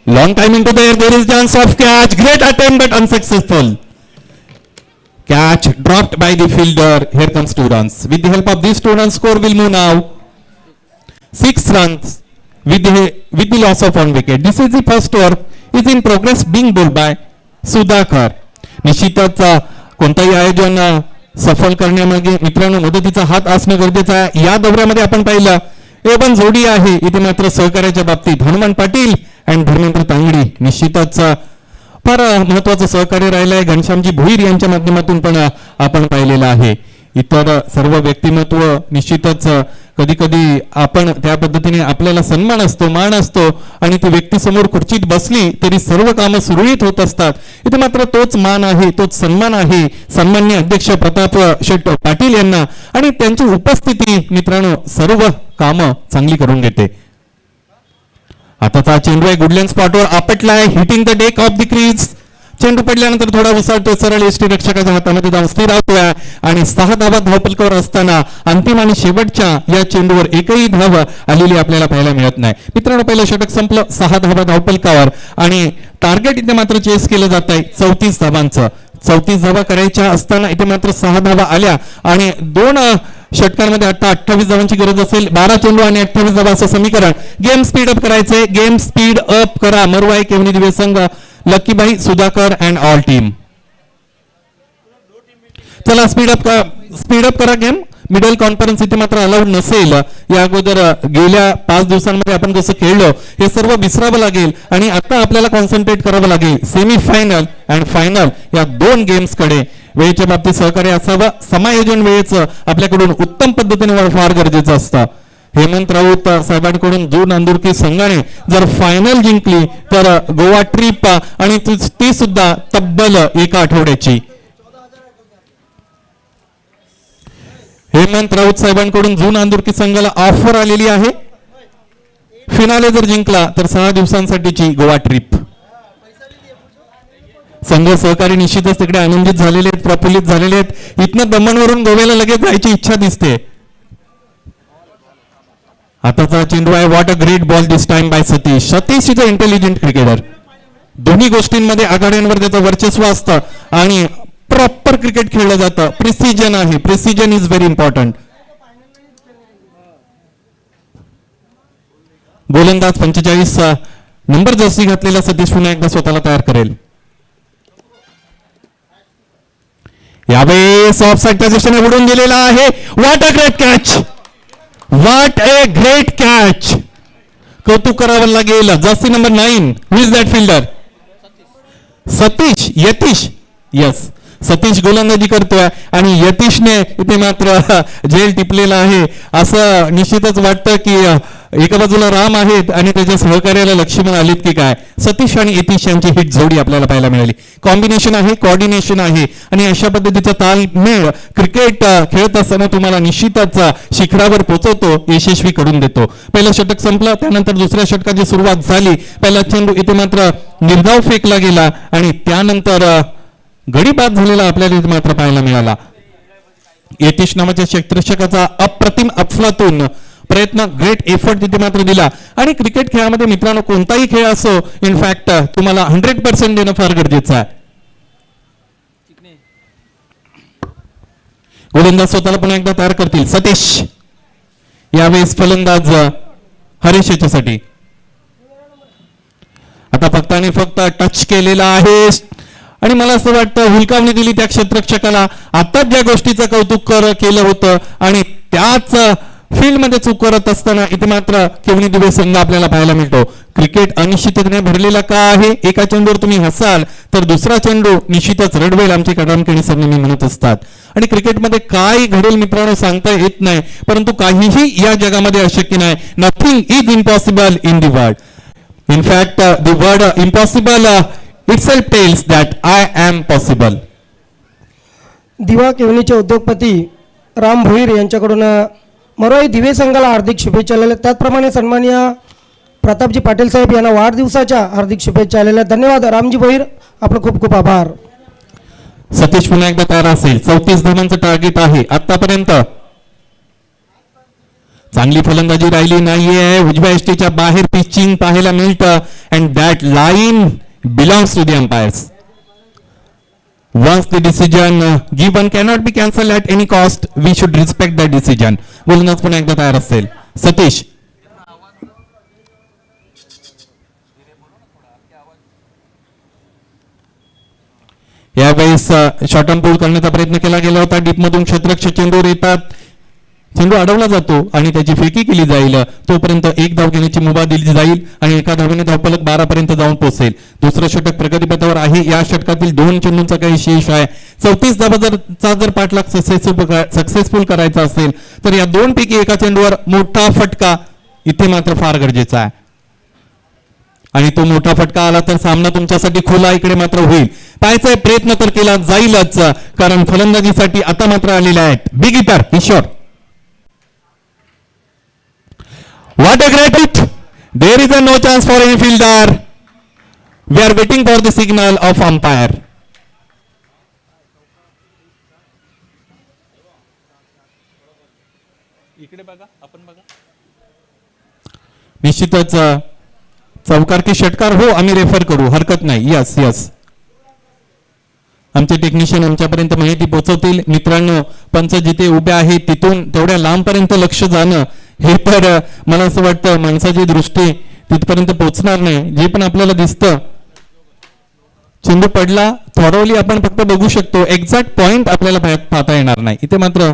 Long time into there is chance of catch, great attempt but unsuccessful. Catch dropped by the fielder. Here comes 2 runs. With the help of these 2 runs, score will move now 6 runs with the loss of 1 wicket. This is the first over is in progress being bowled by Sudhakar. निश्चितच कोणताही आयोजन सफल करण्यामागे मित्रांनो मदतीचा हात असणं गरजेचं आहे. या दौऱ्यामध्ये आपण पाहिलं एवन जोडी आहे. इथे मात्र सहकार्याच्या बाबतीत हनुमान पाटील आणि धर्मेंद्र तांगडी निश्चितच फार महत्वाचं सहकार्य राहिलं आहे. घनश्यामजी भोईर यांच्या माध्यमातून पण आपण पाहिलेलं आहे. इतर सर्व व्यक्तिमत्व निश्चितच कधी कधी आपण त्या पद्धतीने आपल्याला सन्मान असतो, मान असतो आणि ती व्यक्ती समोर खुर्चीत बसली तरी सर्व कामं सुरळीत होत असतात. इथे मात्र तोच मान आहे, तोच सन्मान आहे सन्माननीय अध्यक्ष प्रताप शेट पाटील यांना. आणि त्यांची उपस्थिती मित्रांनो सर्व कामं चांगली करून घेते. आताचा चेंडू आहे गुडलँड स्पॉटवर आपटला आहे, hitting the deck off the crease. चेंडू पडल्यानंतर थोडा उसळतो, सरळ यष्टी रक्षकाच्या हातामध्ये जाऊन स्थिर राहतोय. आणि 6 धावा धावफलकावर असताना अंतिम आणि शेवटच्या या चेंडूवर एकही धाव आलेली आपल्याला पाहायला मिळत नाही. मित्रांनो पहिलं षटक संपलं, 6 धावा धावफलकावर आणि टार्गेट इथे मात्र चेस केलं जात आहे 34 धावांचं. 34 धावा करायच्या असताना इथे मात्र 6 धावा आल्या आणि 2 षटकांमध्ये आता 28 धावांची गरज असेल. 12 चेंडू आणि 28 धावा असं समीकरण. गेम स्पीड अप करायचंय, गेम स्पीड अप करा. मरवाई केवनी दिवे संघ, लकीबाई, सुधाकर अँड ऑल टीम. चला स्पीड अप करा गेम. मिडल कॉन्फरन्स इथे मात्र अलाउड नसेल. या अगोदर गेल्या 5 दिवसांमध्ये आपण जसं खेळलो हे सर्व विसरावं लागेल आणि आता आपल्याला कॉन्सन्ट्रेट करावं लागेल सेमीफायनल अँड फायनल या 2 गेम्स कडे. वेळेच्या बाबतीत सहकार्य असावं, समायोजन वेळेचं आपल्याकडून उत्तम पद्धतीने फार गरजेचं असतं. हेमंत राऊत साहेबांकडून 2 नांदुरकी संघाने जर फायनल जिंकली तर गोवा ट्रिप आणि ती सुद्धा तब्बल 1 आठवड्याची. हेमंत राऊत साहेबांकडून 2 नांदुरकी संघाला ऑफर आलेली आहे. फिनाले जर जिंकला तर 6 दिवसांसाठीची गोवा ट्रिप. संघ सहकारी निश्चितच तिकडे आनंदित झालेले आहेत, प्रफुल्लित झालेले आहेत. इथनं दमणवरून गोव्याला लगेच जायची इच्छा दिसते. आताचा चेंडू आहे, what a great ball this time by Satish. Satish is a intelligent cricketer. दोन्ही गोष्टींमध्ये आघाड्यांवर त्याचं वर्चस्व असतं आणि प्रॉपर क्रिकेट खेळलं जातं. प्रिसिजन आहे, प्रिसिजन इज व्हेरी इम्पॉर्टंट. गोलंदाज 45 नंबर जर्सी घातलेला सतीश पुन्हा एकदा स्वतःला तयार करेल. यावेळेस ऑफ साइड पोझिशन उडून दिलेला आहे. What a great catch, what a great catch. कौतुक करावं लागेल. Jersey number 9, who is that fielder? Satish, Yatish, yes Satish गोलंदाजी करतोय आणि यतीशने इथे मात्र झेल टिपलेला आहे. असं निश्चितच वाटतं की एका बाजूला राम आहेत आणि त्याच्या सहकार्याला लक्ष्मण आलेत की काय. सतीश आणि यतीश यांची हिट जोडी आपल्याला पाहायला मिळाली. कॉम्बिनेशन आहे, कोऑर्डिनेशन आहे आणि अशा पद्धतीचा तालमेळ क्रिकेट खेळत असताना तुम्हाला निश्चितच शिखरावर पोहोचवतो, यशस्वी करून देतो. पहिलं षटक संपलं, त्यानंतर दुसऱ्या षटकाची सुरुवात झाली. पहिला चेंडू इथे मात्र निर्धाव फेकला गेला आणि त्यानंतर गडी बाद झालेला आपल्याला इथे मात्र पाहायला मिळाला. यतीश नावाच्या क्षेत्ररक्षकाचा अप्रतिम अफलातून प्रयत्न, ग्रेट एफर्ट तिथे मात्र दिला. आणि क्रिकेट खेळामध्ये मित्रांनो कोणताही खेळ असो, इनफॅक्ट तुम्हाला 100% देणं फार गरजेचं आहे. गोलंदाज स्वतःला पुन्हा एकदा तयार करतील. सतीश यावेळेस फलंदाज हरेश याच्यासाठी. आता फक्त आणि फक्त टच केलेला आहे आणि मला असं वाटतं हुलकावणी दिली त्या क्षेत्ररक्षकाला. आताच ज्या गोष्टीचं कौतुक केलं होतं आणि त्याच फील्डमध्ये चूक करत असताना इथे मात्र केवणी दिवे संघ आपल्याला पाहायला मिळतो. क्रिकेट अनिश्चिततेने भरलेला का आहे. एका चेंडूवर तुम्ही हसाल तर दुसरा चेंडू निश्चितच रडवेल, आमचे कडामकेणी सर नेहमी म्हणत असतात. आणि क्रिकेटमध्ये काय घडेल मित्रांनो सांगता येत नाही, परंतु काहीही या जगामध्ये अशक्य नाही. Nothing is impossible in the world. In fact, the word impossible itself tells that I am possible. दिवा केवणीचे उद्योगपती राम भोईर यांच्याकडून मरोई दिवे संघाला हार्दिक शुभेच्छा आलेल्या. त्याचप्रमाणे सन्माननीय प्रतापजी पाटील साहेब यांना वाढदिवसाच्या हार्दिक शुभेच्छा आलेल्या. धन्यवाद रामजी भोईर, आपलं खूप खूप आभार. सतीश पुन्हा एकदा तयार असेल. 34 धावांचं टार्गेट आहे आतापर्यंत. चांगली फलंदाजी राहिली नाहीये. उजव्या एसटीच्या बाहेर पिचिंग पाहायला मिळतं and that line belongs to the umpires. Once the decision given cannot be cancelled at any cost, we should respect that decision. गोलंदाज पुन्हा एकदा तयार असेल. सतीश यावेळेस शॉर्ट ऑन पूल करण्याचा प्रयत्न केला गेला होता. डीपमधून क्षेत्ररक्षक चेंडूवर येतात, चेंडू अडवला जातो आणि त्याची फेकी केली जाईल. तोपर्यंत एक धाव घेण्याची मुभा दिली जाईल आणि एका धावेने धावफलक 12 पर्यंत जाऊन पोहोचेल. दुसरं षटक प्रगतीपथावर आहे. या षटकातील 2 चेंडूंचा काही शेष आहे. 34 धावांचा जर पाठलाग सक्सेसफुल करायचा असेल तर या 2 पैकी एका चेंडूवर मोठा फटका इथे मात्र फार गरजेचा आहे. आणि तो मोठा फटका आला तर सामना तुमच्यासाठी खुला इकडे मात्र होईल. पाहायचा प्रयत्न तर केला जाईलच, कारण फलंदाजीसाठी आता मात्र आलेले आहेत big hitter Kishor. What a great hit! There is a no chance for any fielder. We are waiting for the signal of umpire. निश्चितच चौकार की षटकार हो आम्ही रेफर करू, हरकत नाही. यस यस, आमचे टेक्निशियन आमच्यापर्यंत माहिती पोहोचवतील. मित्रांनो, पंच जिथे उभे आहेत तिथून तेवढ्या लांबपर्यंत लक्ष जाणं हे तर मला असं वाटतं माणसाची दृष्टी तिथपर्यंत पोहोचणार नाही. जे पण आपल्याला दिसतं, चेंडू पडला थोडवली आपण फक्त बघू शकतो, एक्झॅक्ट पॉइंट आपल्याला पाहता येणार नाही. इथे मात्र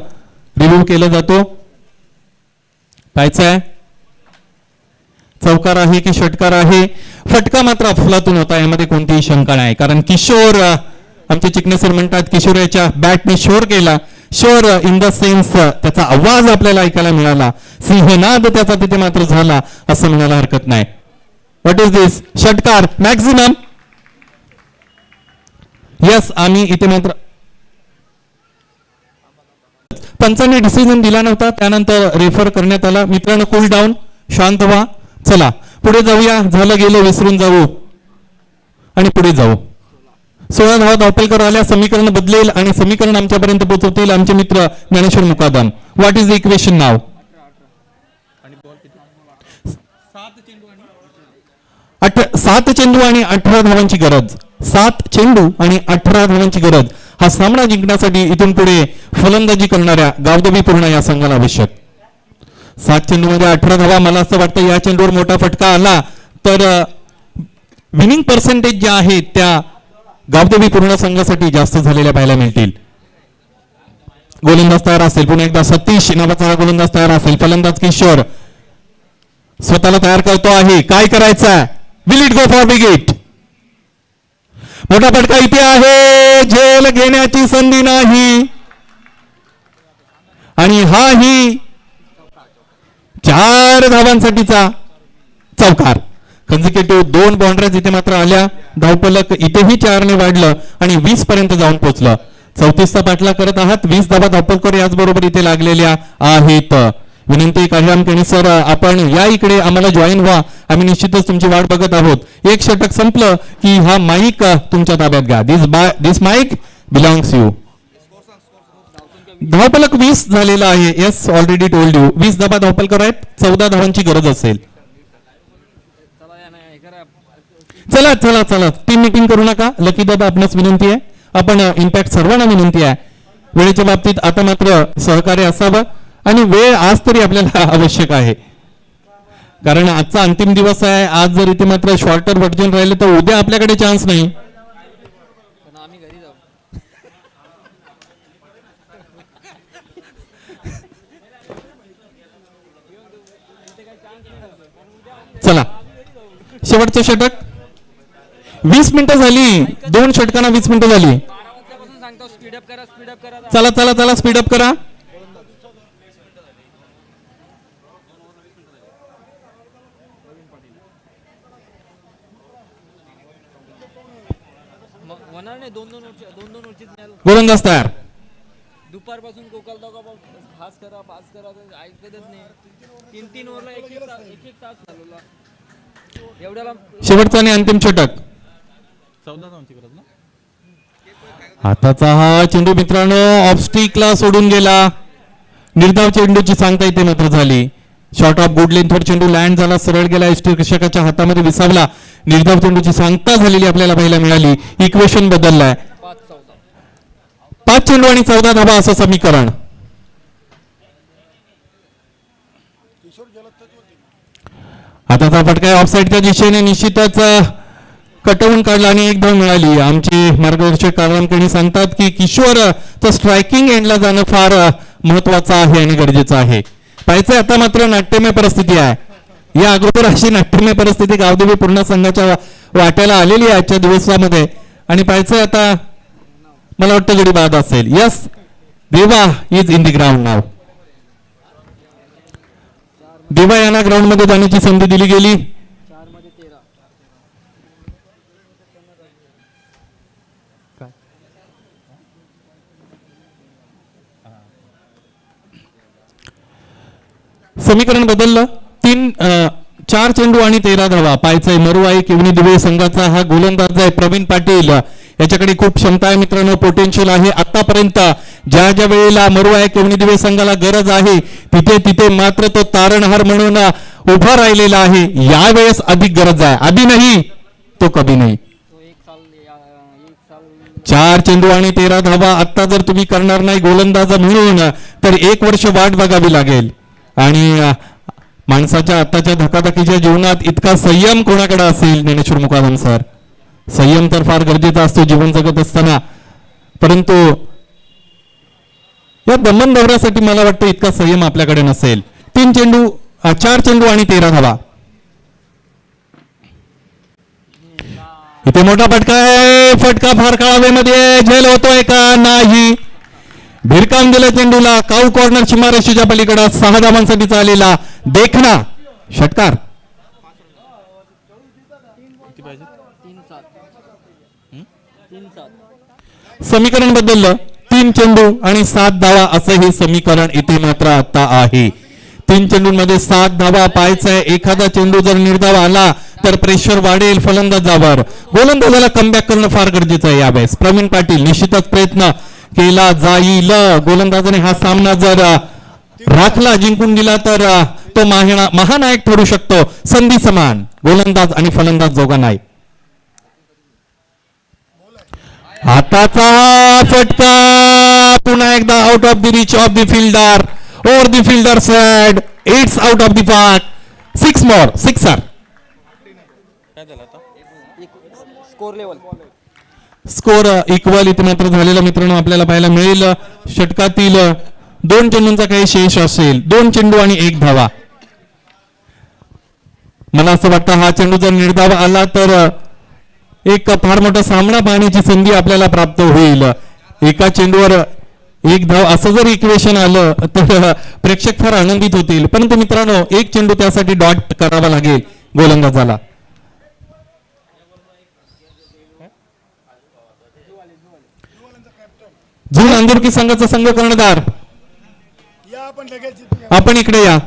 रिव्ह्यू केला जातो. पाहायचं आहे चौकार आहे की षटकार आहे. फटका मात्र अफलातून होता, यामध्ये कोणतीही शंका नाही. कारण किशोर, आमचे चिकणे सर म्हणतात, किशोर याच्या बॅटने शोर केला. शोर इन द सेन्स त्याचा आवाज आपल्याला ऐकायला मिळाला, सिंहनाद त्याचा तिथे मात्र झाला असं म्हणायला हरकत नाही. व्हॉट इज दिस? षटकार मॅक्झिमम. यस, आम्ही इथे मात्र पंचांनी डिसिजन दिला नव्हता, त्यानंतर रेफर करण्यात आला. मित्रांनो, कूल डाऊन, शांत व्हा. चला पुढे जाऊया. झालं गेलं विसरून जाऊ आणि पुढे जाऊ. 16 धावा धावपलकर आल्या. समीकरण बदलेल आणि समीकरण आमच्यापर्यंत पोहोचवतील आमचे मित्र ज्ञानेश्वर मुकादम. व्हॉट इज द इक्वेशन नाव? 7 चेंडू आणि 18 धावांची गरज. 7 चेंडू आणि 18 धावांची गरज. हा सामना जिंकण्यासाठी इथून पुढे फलंदाजी करणाऱ्या गावदेवी पूर्ण या संघाला आवश्यक. 7 चेंडूमध्ये 18 धावा. मला असं वाटतं या चेंडूवर मोठा फटका आला तर विनिंग पर्सेंटेज ज्या आहेत त्या गावदेवी पूर्ण संघासाठी जास्त झालेल्या पाहायला मिळतील. गोलंदाज तयार असेल. पुन्हा एकदा सतीश नावाचा गोलंदाज तयार असेल. फलंदाज किशोर स्वतःला तयार करतो आहे. काय करायचं? Will it go for big hit? मोठा फटका इथे आहे, झेल घेण्याची संधी नाही आणि हा ही 4 धावांसाठीचा चौकार. कन्झिक्युटिव्ह 2 बाउंड्रीज इथे मात्र आल्या. धावफलक इथेही 4 ने वाढलं आणि 20 पर्यंत जाऊन पोहोचलं. 34चा पाठला करत आहात. 20 धावा धावफलकर याचबरोबर इथे लागलेल्या आहेत. विनंती काळजाम केणी सर, आपण या इकडे आम्हाला जॉईन व्हा. आम्ही निश्चितच तुमची वाट बघत आहोत. एक षटक संपलं की हा माईक तुमच्या ताब्यात घ्या. दिस माईक बिलॉंग्स यू. धावफलक 20 झालेला आहे. Yes, already told you. 20 धावा धावफलकर आहेत. 14 धावांची गरज असेल. चला चला चला, टीम मीटिंग करू नका. लकी दादा, आपणास विनंती आहे. आपण इम्पॅक्ट सर्वांना विनंती आहे, वेळेच्या बाबतीत आता मात्र सहकार्य असावं आणि वेळ आज तरी आपल्याला आवश्यक आहे, कारण आजचा अंतिम दिवस आहे. आज जर इथे मात्र शॉर्टर व्हर्जन राहिले तर उद्या आपल्याकडे चान्स नाही. चला, शेवटचं षटक. 20 मिनिटं झाली. 2 षटकांना 20 मिनिटं झाली. चला चला चला, स्पीडअप करा. गोलंदाज तयार. दुपारपासून पास करा ऐकतच नाही. 3 ओव्हरला एक तास झालेला. एवढ्याला शेवटचा आणि अंतिम षटक. आताचा हा चेंडू मित्रांनो ऑफस्टिकला सोडून गेला. निर्धाव चेंडूची सांगता इथे मात्र झाली. शॉर्ट ऑफ गुड लेंथवर चेंडू लँड झाला, सरळ गेला, यष्टिरक्षकाच्या हातामध्ये विसावला. निर्धाव चेंडूची सांगता झालेली आपल्याला पाहायला मिळाली. इक्वेशन बदललाय. 5 चेंडू आणि 14 धावा असं समीकरण. आताचा फटका ऑफसाईडच्या दिशेने निश्चितच कटवून काढला आणि 1 धाव मिळाली. आमचे मार्गदर्शक काळजाम केणी सांगतात की किशोरचं स्ट्रायकिंग एंडला जाणं फार महत्वाचं आहे आणि गरजेचं आहे. पाहायचं आता मात्र नाट्यमय परिस्थिती आहे. या अगोदर अशी नाट्यमय परिस्थिती गावदेवी पूर्ण संघाच्या वाट्याला आलेली आहे आजच्या दिवसामध्ये आणि पाहायचं आता मला वाटतं गडी बाद असेल. यस, देवा इज इन द ग्राउंड नाव. देवा यांना ग्राउंड मध्ये जाण्याची संधी दिली गेली. समीकरण बदललं. 4 चेंडू आणि 13 धावा. पाहायचंय मरुआई केवणी दिवे संघाचा हा गोलंदाज आहे प्रवीण पाटील. याच्याकडे खूप क्षमता आहे मित्रांनो, पोटेन्शियल आहे. आतापर्यंत ज्या ज्या वेळेला मरुआई केवणी दिवे संघाला गरज आहे तिथे तिथे मात्र तो तारणहार म्हणून उभा राहिलेला आहे. यावेळेस अधिक गरज आहे. आधी नाही तो कधी नाही. 4 चेंडू आणि 13 धावा. आता जर तुम्ही करणार नाही गोलंदाज म्हणून तर 1 वर्ष वाट बघावी लागेल. आणि माणसाच्या आताच्या धकाधकीच्या जीवनात इतका संयम कोणाकडे असेल? ज्ञानेश्वर मुकादम सर. संयम तर फार गरजेचा असतो जीवन जगत असताना, परंतु या दमन दौऱ्यासाठी मला वाटतं इतका संयम आपल्याकडे नसेल. 4 चेंडू आणि 13 धावा. इथे मोठा फटका आहे. फटका फार काळावेमध्ये झेल होतोय का? नाही. भिरकावून दिलं चेंडूला. काऊ कॉर्नर सीमारेषेच्या पलीकडे 6 धावांसाठीचा आलेला देखना षटकार. समीकरण बदललं. 3 चेंडू आणि 7 धावा असं हे समीकरण इथे मात्र आता आहे. 3 चेंडूंमध्ये 7 धावा. पाहायचंय एखादा चेंडू जर निर्धाव आला तर प्रेशर वाढेल फलंदाजावर. गोलंदाजाला कमबॅक करणं फार गरजेचं आहे यावेळेस. प्रवीण पाटील निश्चितच प्रयत्न केला जाईल. गोलंदाजाने हा सामना जर राखला, जिंकून दिला तर तो महानायक ठरू शकतो. संधी समान गोलंदाज आणि फलंदाज दोघांनाही. हाताचा फटका पुन्हा एकदा out of the reach of the fielder. Over the fielder side. It's out of the park. 6 more. Sixer. Score equal इथे मात्र झालेला मित्रांनो आपल्याला पाहायला मिळेल. षटकातील 2 चेंडूंचा काही शेष असेल. 2 चेंडू आणि 1 धावा. मला असं वाटतं हा चेंडू जर निर्धाव आला तर एक फार मोठा सामना पाहण्याची संधी आपल्याला प्राप्त होईल. एका चेंडूवर एक धाव असं जर इक्वेशन आलं तर प्रेक्षक फार आनंदित होतील. परंतु मित्रांनो, एक चेंडू त्यासाठी डॉट करावा लागेल गोलंदाजाला. झून अंदुरकी संघाचा संघ कर्णधार आपण इकडे या.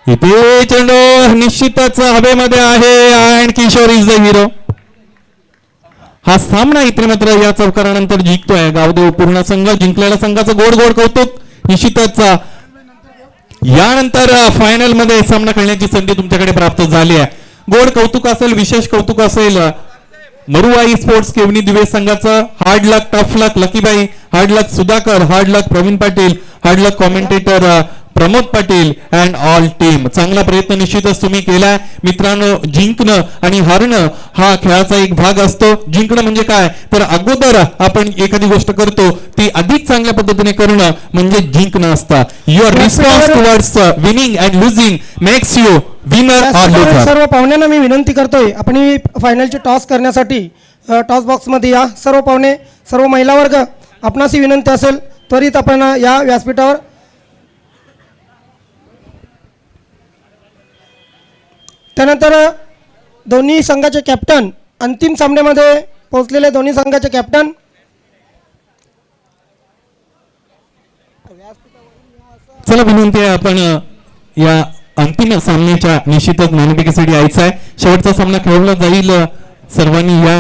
इथे चेंडू निश्चितच हवेमध्ये आहे and Kishor is the hero. हा सामना इथे मात्र या चौकारानंतर जिंकतोय गावदेव पूर्ण संघ. जिंकलेल्या संघाचं गोड गोड कौतुक. निश्चितच यानंतर फायनल मध्ये सामना खेळण्याची संधी तुमच्याकडे प्राप्त झाली आहे. गोड कौतुक असेल, विशेष कौतुक असेल मरुवाई स्पोर्ट्स केवनी दिवे संघाचं. Hard luck, tough luck Lakibai, hard luck Sudhakar, hard luck Praveen Patil, hard luck commentator Pramod Patil and all team. चांगला प्रयत्न निश्चितच तुम्ही केलाय मित्रांनो. जिंकणं आणि हारणं हा खेळाचा एक भाग असतो. जिंकणं म्हणजे काय तर अगोदर आपण एखादी गोष्ट करतो ती अधिक चांगल्या पद्धतीने करणं म्हणजे जिंकणं असतं. Your response towards winning and losing makes you winner or लुझर. सर्व पाहुण्यांना मी विनंती करतोय, आपण फायनलची टॉस करण्यासाठी टॉस बॉक्समध्ये या. सर्व पाहुणे, सर्व महिला वर्ग, आपणासही विनंती असेल त्वरित आपण या व्यासपीठावर. त्यानंतर दोन्ही संघाचे कॅप्टन, अंतिम सामन्यामध्ये पोहोचलेले दोन्ही संघाचे कॅप्टन. चला विनंती आहे आपण या अंतिम सामन्याच्या निश्चितच मानविकेसाठी यायचं आहे. शेवटचा सामना खेळवला जाईल. सर्वांनी या.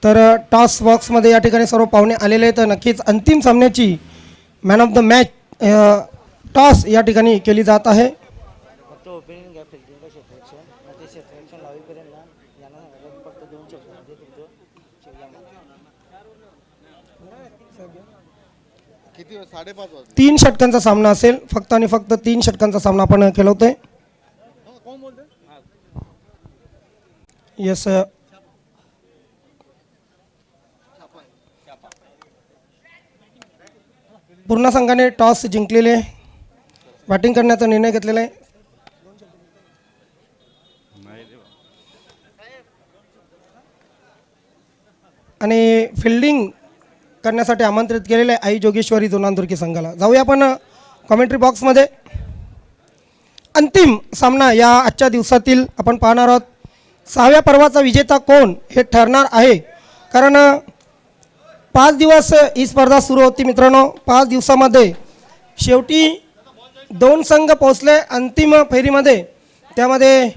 तर टॉस बॉक्समध्ये या ठिकाणी सर्व पाहुणे आलेले आहेत. तर नक्कीच अंतिम सामन्याची man of the match toss या ठिकाणी केली जात आहे. तीन षटकांचा सामना असेल. फक्त आणि फक्त 3 षटकांचा सामना आपण खेळवतोय. येस, पूर्ण संघाने टॉस जिंकलेले, बॅटिंग करण्याचा निर्णय घेतलेला आहे. आणि फिल्डिंग करण्यासाठी आमंत्रित केलेले आहे आई जोगेश्वरी जोनांदुर्की संघाला. जाऊया आपण कॉमेंट्री बॉक्समध्ये. अंतिम सामना या आजच्या दिवसातील आपण पाहणार आहोत. 6व्या पर्वाचा विजेता कोण हे ठरणार आहे. कारण 5 दिवस ही स्पर्धा सुरू होती मित्रांनो. 5 दिवसामध्ये शेवटी 2 संघ पोहोचले अंतिम फेरीमध्ये. त्यामध्ये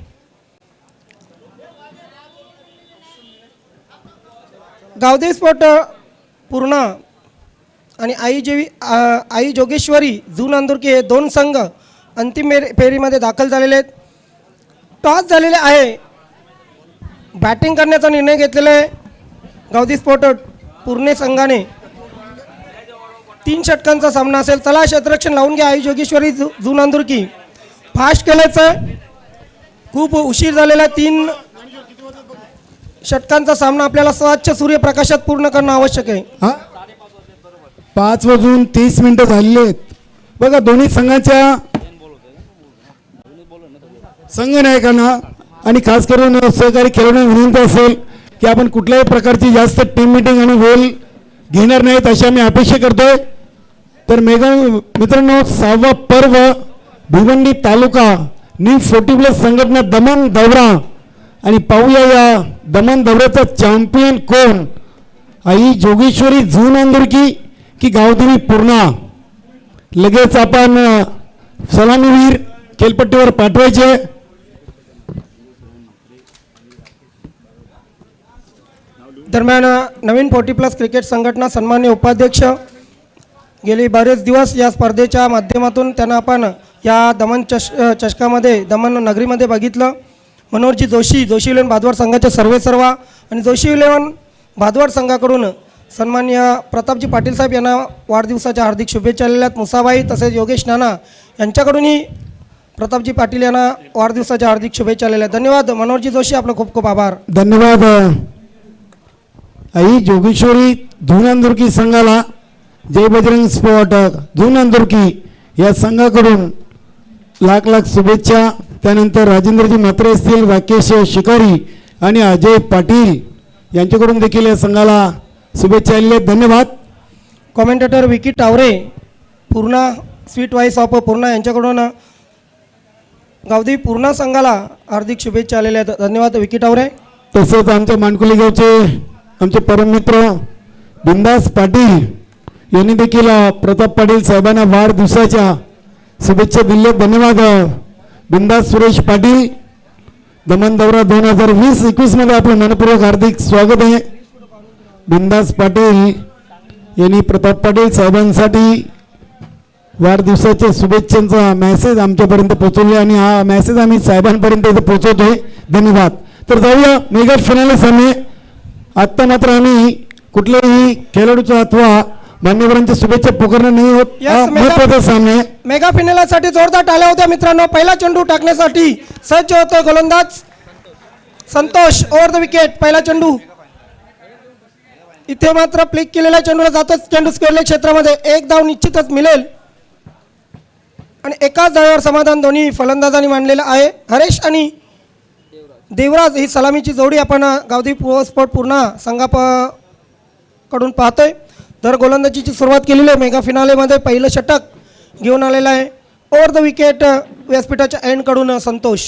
गावदेव स्पोर्ट पूर्ण आणि आई जोगेश्वरी जून अंदुरकी हे 2 संघ अंतिम फेरीमध्ये दाखल झालेले आहेत. टॉस झालेले आहे. बॅटिंग करण्याचा निर्णय घेतलेला आहे गावदेव स्पोर्ट पूर्ण संघाने. 3 षटकांचा सामना असेल. चला क्षेत्ररक्षण लावून घ्या आई जोगेश्वरी जून अंदुरकी. फास्ट केल्याचं, खूप उशीर झालेला. 3 षटकांचा सामना आपल्याला स्वच्छ सूर्यप्रकाशात पूर्ण करणं आवश्यक आहे. 5:30 झालेले आहेत. बघा, दोन्ही संघाच्या संघनायकांना आणि खास करून सहकारी खेळाडूंना विनंती असेल की आपण कुठल्याही प्रकारची जास्त टीम मीटिंग आणि वेळ घेणार नाहीत अशी आम्ही अपेक्षा करतोय. तर मित्रांनो, 6वा पर्व भिवंडी तालुका न्यू 40+ संघटना दमन दौरा. आणि पाहूया या दमन दौऱ्याचा चॅम्पियन कोण, आई जोगेश्वरी जून अंदुरकी की गावदेवी पूर्णा. लगेच आपण सलामीवीर खेळपट्टीवर पाठवायचे. दरम्यान नवीन 40+ क्रिकेट संघटना सन्माननीय उपाध्यक्ष गेली बरेच दिवस या स्पर्धेच्या माध्यमातून त्यांना आपण या दमन चषकामध्ये दमन नगरीमध्ये बघितलं. मनोहरजी जोशी, जोशी इलेवन भादवाड संघाचे सर्वेसर्वा आणि जोशी इलेवन भादवाड संघाकडून सन्माननीय प्रतापजी पाटील साहेब यांना वाढदिवसाच्या हार्दिक शुभेच्छा आलेल्या आहेत. मुसाबाई तसेच योगेश नाना यांच्याकडूनही प्रतापजी पाटील यांना वाढदिवसाच्या हार्दिक शुभेच्छा आलेल्या आहेत. धन्यवाद मनोहरजी जोशी, आपलं खूप खूप आभार. धन्यवाद. आई जोगेश्वरी जून अंदुरकी संघाला जय बजरंग स्पोर्ट जून अंदुरकी या संघाकडून लाख लाख शुभेच्छा. त्यानंतर राजेंद्रजी म्हात्रे असतील, राकेश शिकारी आणि अजय पाटील यांच्याकडून देखील या संघाला शुभेच्छा आलेल्या आहेत. धन्यवाद. Commentator Vicky Taware Purna sweet voice of Purna यांच्याकडून गावदेवी पूर्णा संघाला हार्दिक शुभेच्छा आलेल्या आहेत. धन्यवाद विकी टावरे. तसेच आमच्या मानकुली गावचे आमचे परममित्र बिंदास पाटील यांनी देखील प्रताप पाटील साहेबांना वाढदिवसाच्या शुभेच्छा दिल्या. धन्यवाद बिंदास सुरेश पाटील. दमन दौरा 2020-21 मध्ये आपलं मनपूर्वक हार्दिक स्वागत आहे. बिंदास पाटील यांनी प्रताप पाटील साहेबांसाठी वाढदिवसाच्या शुभेच्छांचा मेसेज आमच्यापर्यंत पोहोचवले आणि हा मेसेज आम्ही साहेबांपर्यंत इथे पोहोचवतोय. धन्यवाद. तर जाऊया मेगा फायनल सामने. आत्ता मात्र आम्ही कुठल्याही खेळाडूचा अथवा मान्यवरांच्या शुभेच्छा पुकारणार नाही होत. Yes, हा महत्त्वाचा सामना. मेगा फायनलसाठी जोरदार टाळ्या होत्या मित्रांनो. पहिला चेंडू टाकण्यासाठी सज्ज होतो गोलंदाज संतोष. ओव्हर द विकेट पहिला चेंडू. इथे मात्र फ्लिक केलेल्या चेंडूला जातोच चेंडू स्क्वेअर लेग क्षेत्रामध्ये. एक धाव निश्चितच मिळेल आणि एकाच धावेवर समाधान दोन्ही फलंदाजांनी मांडलेलं आहे. हरेश आणि देवराज ही सलामीची जोडी आपण गावदेवी स्पोर्ट पूर्णा संघाकडून पाहतोय. तर गोलंदाजीची सुरुवात केलेली आहे. मेगा फिनालेमध्ये पहिलं षटक घेऊन आलेलं आहे. ओव्हर द विकेट व्यासपीठाच्या एंडकडून संतोष.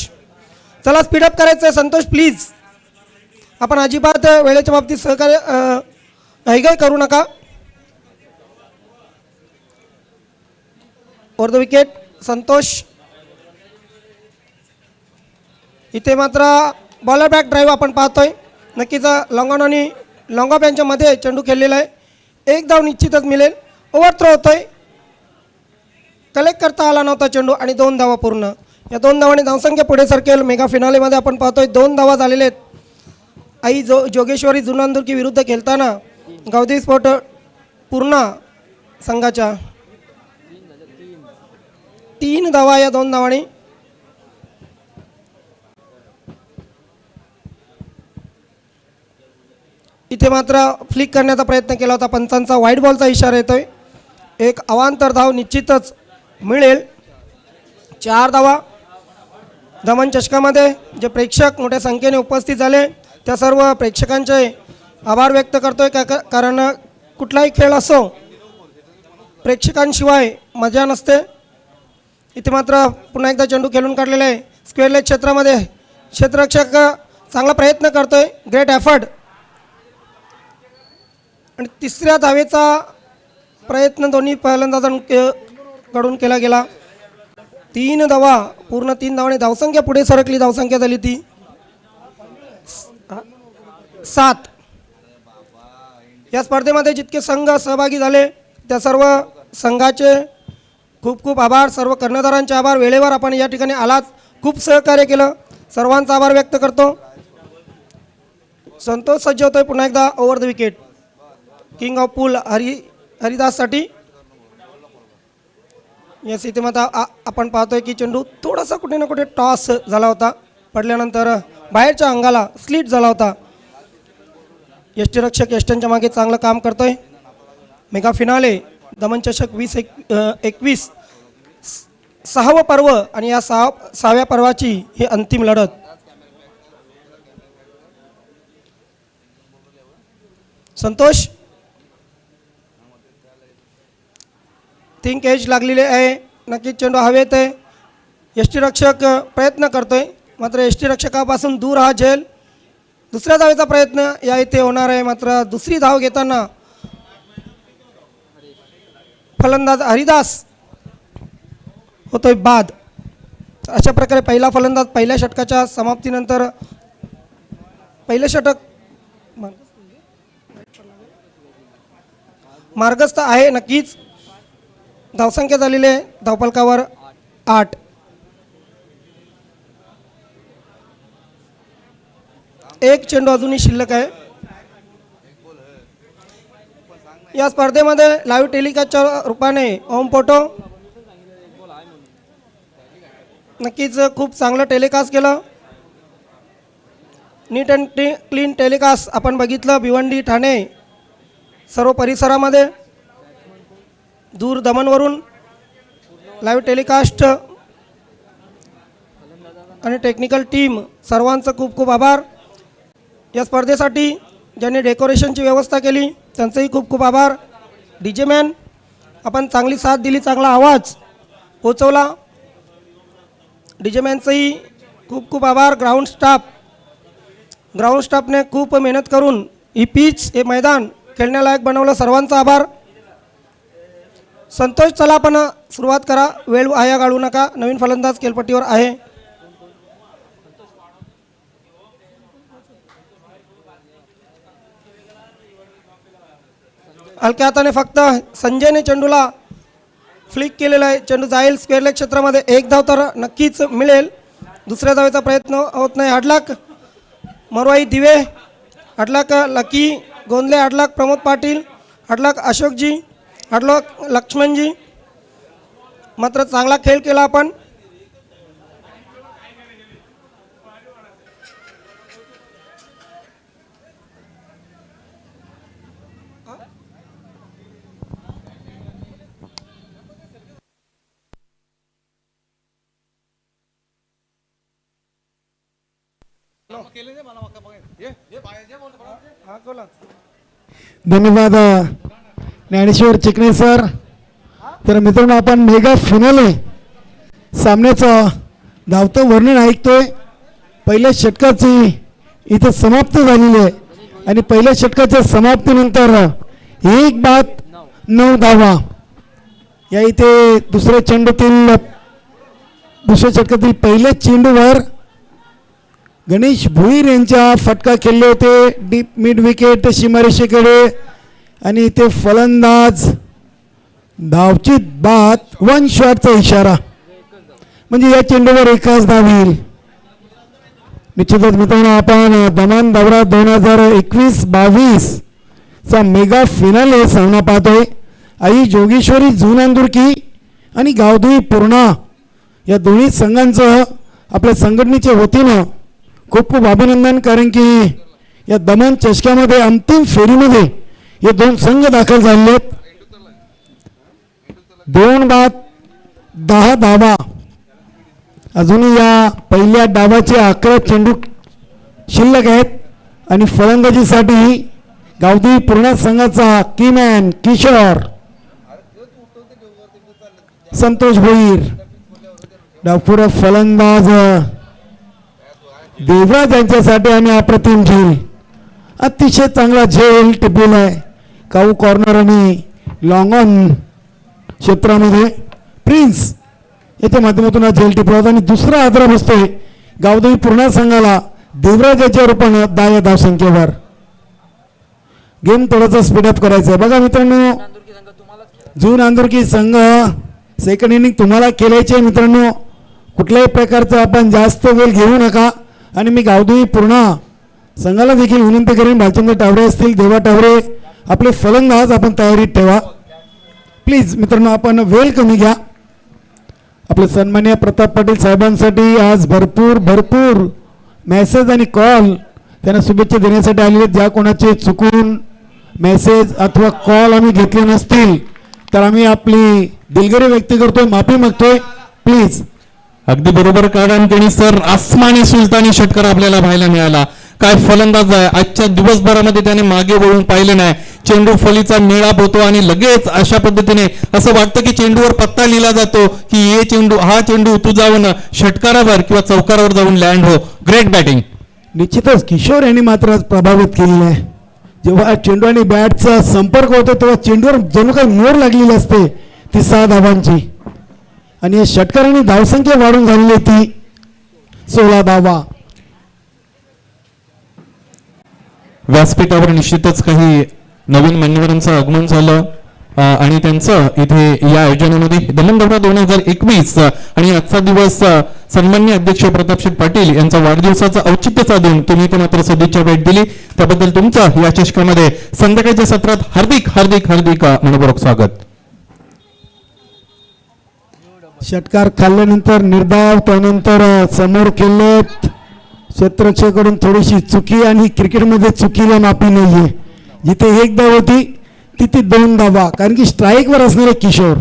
चला स्पीडअप करायचं आहे संतोष प्लीज. आपण अजिबात वेळेच्या बाबतीत सहकार्य घाईघाई करू नका. Over the wicket Santosh. इथे मात्र बॉलर बॅक ड्राईव्ह आपण पाहतोय. नक्कीच लॉंगॉन आणि लॉंगॉप यांच्यामध्ये चेंडू खेळलेला आहे. एक धाव निश्चितच मिळेल. ओव्हर थ्रो होतोय. कलेक्ट करता आला नव्हता चेंडू आणि 2 धावा पूर्ण. या 2 धावांनी धावसंख्या पुढे सरकेल. मेगा फिनालेमध्ये आपण पाहतोय 2 धावा झालेले आहेत. आई जोगेश्वरी जुनांदुर्की विरुद्ध खेळताना गावदेवी स्पोर्ट पूर्णा संघाच्या 3 धावा या 2 धावांनी. इथे मात्र फ्लिक करण्याचा प्रयत्न केला होता. पंचांचा व्हाईट बॉलचा इशारा येतोय. एक अवांतर धाव निश्चितच मिळेल. 4 धावा. दमन चषकामध्ये जे प्रेक्षक मोठ्या संख्येने उपस्थित झाले त्या सर्व प्रेक्षकांचे आभार व्यक्त करतोय. कारण कुठलाही खेळ असो प्रेक्षकांशिवाय मजा नसते. इथे मात्र पुन्हा एकदा चेंडू खेळून काढलेला आहे स्क्वेअर लेग क्षेत्रामध्ये. क्षेत्ररक्षक चांगला प्रयत्न करतोय. Great effort. आणि तिसऱ्या धावेचा प्रयत्न दोन्ही फलंदाजांकडून केला गेला. 3 धावा पूर्ण. 3 धावांनी धावसंख्या पुढे सरकली. धावसंख्या झाली ती 7. या स्पर्धेमध्ये जितके संघ सहभागी झाले त्या सर्व संघाचे खूप खूप आभार. सर्व कर्णधारांचे आभार. वेळेवर आपण या ठिकाणी आलात. खूप सहकार्य केलं. सर्वांचा आभार व्यक्त करतो. संतोष सज्ज होतोय पुन्हा एकदा. Over the wicket king of pool हरिदाससाठी. या स्थितीमध्ये आपण पाहतोय की चेंडू थोडासा कुठे ना कुठे टॉस झाला होता. पडल्यानंतर बाहेरच्या अंगाला स्लिट झाला होता. यष्टीरक्षक यष्ट्यांच्या मागे चांगलं काम करतोय. मेगा फिनाले दमन चषक 2021 6वं पर्व आणि या 6व्या पर्वाची ही अंतिम लढत. संतोष थिंक एज लागलेले आहे. नक्कीच चेंडू हवेत आहे. यष्टीरक्षक प्रयत्न करतोय मात्र यष्टीरक्षकापासून दूर हा झेल. दुसऱ्या धावेचा प्रयत्न या इथे होणार आहे. मात्र दुसरी धाव घेताना फलंदाज हरिदास होतोय बाद. अशा प्रकारे पहिला फलंदाज पहिल्या षटकाच्या समाप्तीनंतर पहिलं षटक मार्गस्थ आहे. नक्कीच धावसंख्या झालेली आहे धावफलकावर 8. एक चेंडू अजूनही शिल्लक आहे. या स्पर्धेमध्ये लाईव्ह टेलिकास्टच्या रूपाने ओम पोटो नक्कीच खूप चांगलं टेलिकास्ट केलं. नीट अँड क्लीन टेलिकास्ट आपण बघितलं. भिवंडी ठाणे सर्व परिसरामध्ये दूर दमनवरून लाईव्ह टेलिकास्ट आणि टेक्निकल टीम सर्वांचं खूप खूप आभार. या स्पर्धेसाठी ज्यांनी डेकोरेशनची व्यवस्था केली त्यांचंही खूप खूप आभार. DJ मॅन आपण चांगली साथ दिली, चांगला आवाज पोचवला. DJ मॅनचंही खूप खूप आभार. ग्राउंड स्टाफने खूप मेहनत करून ही पिच हे मैदान खेळण्यालायक बनवलं. सर्वांचा आभार. संतोष, चला आपण सुरुवात करा. वेळ वाया घालवू नका. नवीन फलंदाज खेळपट्टीवर आहे. हलक्या हाताने फक्त संजयने चेंडूला फ्लिक केलेला आहे. चेंडू जाईल स्क्वेअर लेग क्षेत्रामध्ये. एक धाव तर नक्कीच मिळेल. दुसऱ्या धावेचा प्रयत्न होत नाही. हाडलाक मरवाई दिवे, हाडलाक लकी गोंदले, हाडलाक प्रमोद पाटील, हाडलाक अशोकजी, हाडलाक लक्ष्मणजी. मात्र चांगला खेळ केला आपण. धन्यवाद ज्ञानेश्वर चिकणे सर. तर मित्रांनो, आपण मेगा फिनाले सामन्याचं धावतं वर्णन ऐकतोय. पहिल्या षटकाची इथे समाप्ती झालेली आहे आणि पहिल्या षटकाच्या समाप्तीनंतर 1-9 धावा या इथे दुसऱ्या षटकातील पहिल्या चेंडूवर गणेश भोईर यांच्या फटका खेळले होते डीप मिड विकेट सीमारेषेकडे आणि इथे फलंदाज धावची बाद 1 शॉटचा इशारा, म्हणजे या चेंडूवर एकच धाव येईल. निश्चितच मित्रांनो, आपण दमान दौरा 2021-22 चा मेगा फिनाले सामना पाहतोय. आई जोगेश्वरी जुनांदुर्की आणि गावदेवी पूर्णा या दोन्ही संघांचं आपल्या संघटनेच्या वतीनं खूप खूप अभिनंदन. कारण की या दमन चषकामध्ये अंतिम फेरीमध्ये हे 2 संघ दाखल झाले आहेत. 2-10 धावा. अजूनही या पहिल्या डावाचे 11 चेंडू शिल्लक आहेत आणि फलंदाजीसाठी गावदेवी पूर्णा संघाचा कीमॅन किशोर संतोष भोईर, डावपुरा फलंदाज देवराज यांच्यासाठी आणि अप्रतिम झेल, अतिशय चांगला झेल टिपलेला आहे. काऊ कॉर्नर आणि लॉंग ऑन क्षेत्रामध्ये प्रिन्स याच्या माध्यमातून हा झेल टिपला होता आणि दुसरा आदरा बसतोय गावदेवी पूर्णा संघाला देवराजाच्या रूपानं 10 या धावसंख्येवर. गेम थोडासा स्पीडअप करायचा आहे. बघा मित्रांनो, जून आंदुरकी संघ सेकंड इनिंग तुम्हाला खेळायचे आहे. मित्रांनो, कुठल्याही प्रकारचा आपण जास्त वेळ घेऊ नका आणि मी गावदेवी पूर्णा संघाला देखील विनंती करेन, भालचंद्र टावरे असतील, देवा टावरे, आपले फलंदाज आपण तयारीत ठेवा प्लीज. मित्रांनो, आपण वेळ कमी घ्या. आपले सन्माननीय प्रताप पाटील साहेबांसाठी आज भरपूर मेसेज आणि कॉल त्यांना शुभेच्छा देण्यासाठी आलेले. ज्या कोणाचे चुकून मेसेज अथवा कॉल आम्ही घेतले नसतील तर आम्ही आपली दिलगिरी व्यक्त करतोय, माफी मागतोय प्लीज. अगदी बरोबर. कारण त्यांनी सर आसमानी सुलतानी षटकार आपल्याला पाहायला मिळाला. काय फलंदाज आहे. आजच्या दिवसभरामध्ये त्याने मागे वळून पाहिलं नाही. चेंडू फलीचा मेळाप होतो आणि लगेच अशा पद्धतीने असं वाटतं की चेंडूवर पत्ता लिहिला जातो की हा चेंडू तू जाऊन षटकारावर किंवा चौकारावर जाऊन लँड हो. Great batting. निश्चितच किशोर यांनी मात्र प्रभावित केलेलं आहे. जेव्हा चेंडू आणि बॅटचा संपर्क होतो तेव्हा चेंडूवर जणू काही मोर लागलेली असते ती 6 धावांची आणि या षटकारांनी धावसंख्या वाढून झालेली ती 16 धावा. व्यासपीठावर निश्चितच काही नवीन मान्यवरांचं आगमन झालं आणि त्यांचं इथे या आयोजनामध्ये दमन दौरा 2021 आणि आजचा दिवस सन्माननीय अध्यक्ष प्रतापशेठ पाटील यांचा वाढदिवसाचा औचित्य साधून तुम्ही ते मात्र सदिच्छा भेट दिली त्याबद्दल तुमचं या चषकामध्ये संध्याकाळच्या सत्रात हार्दिक हार्दिक हार्दिक मनपूर्वक स्वागत. षटकार खाल्ल्यानंतर निर्धाव, त्यानंतर समोर केलेत क्षेत्ररक्षकाकडून थोडीशी चुकी आणि क्रिकेटमध्ये चुकीला माफी नाहीये. जिथे 1 धाव होती तिथे 2 धावा, कारण की स्ट्राईकवर असणारे किशोर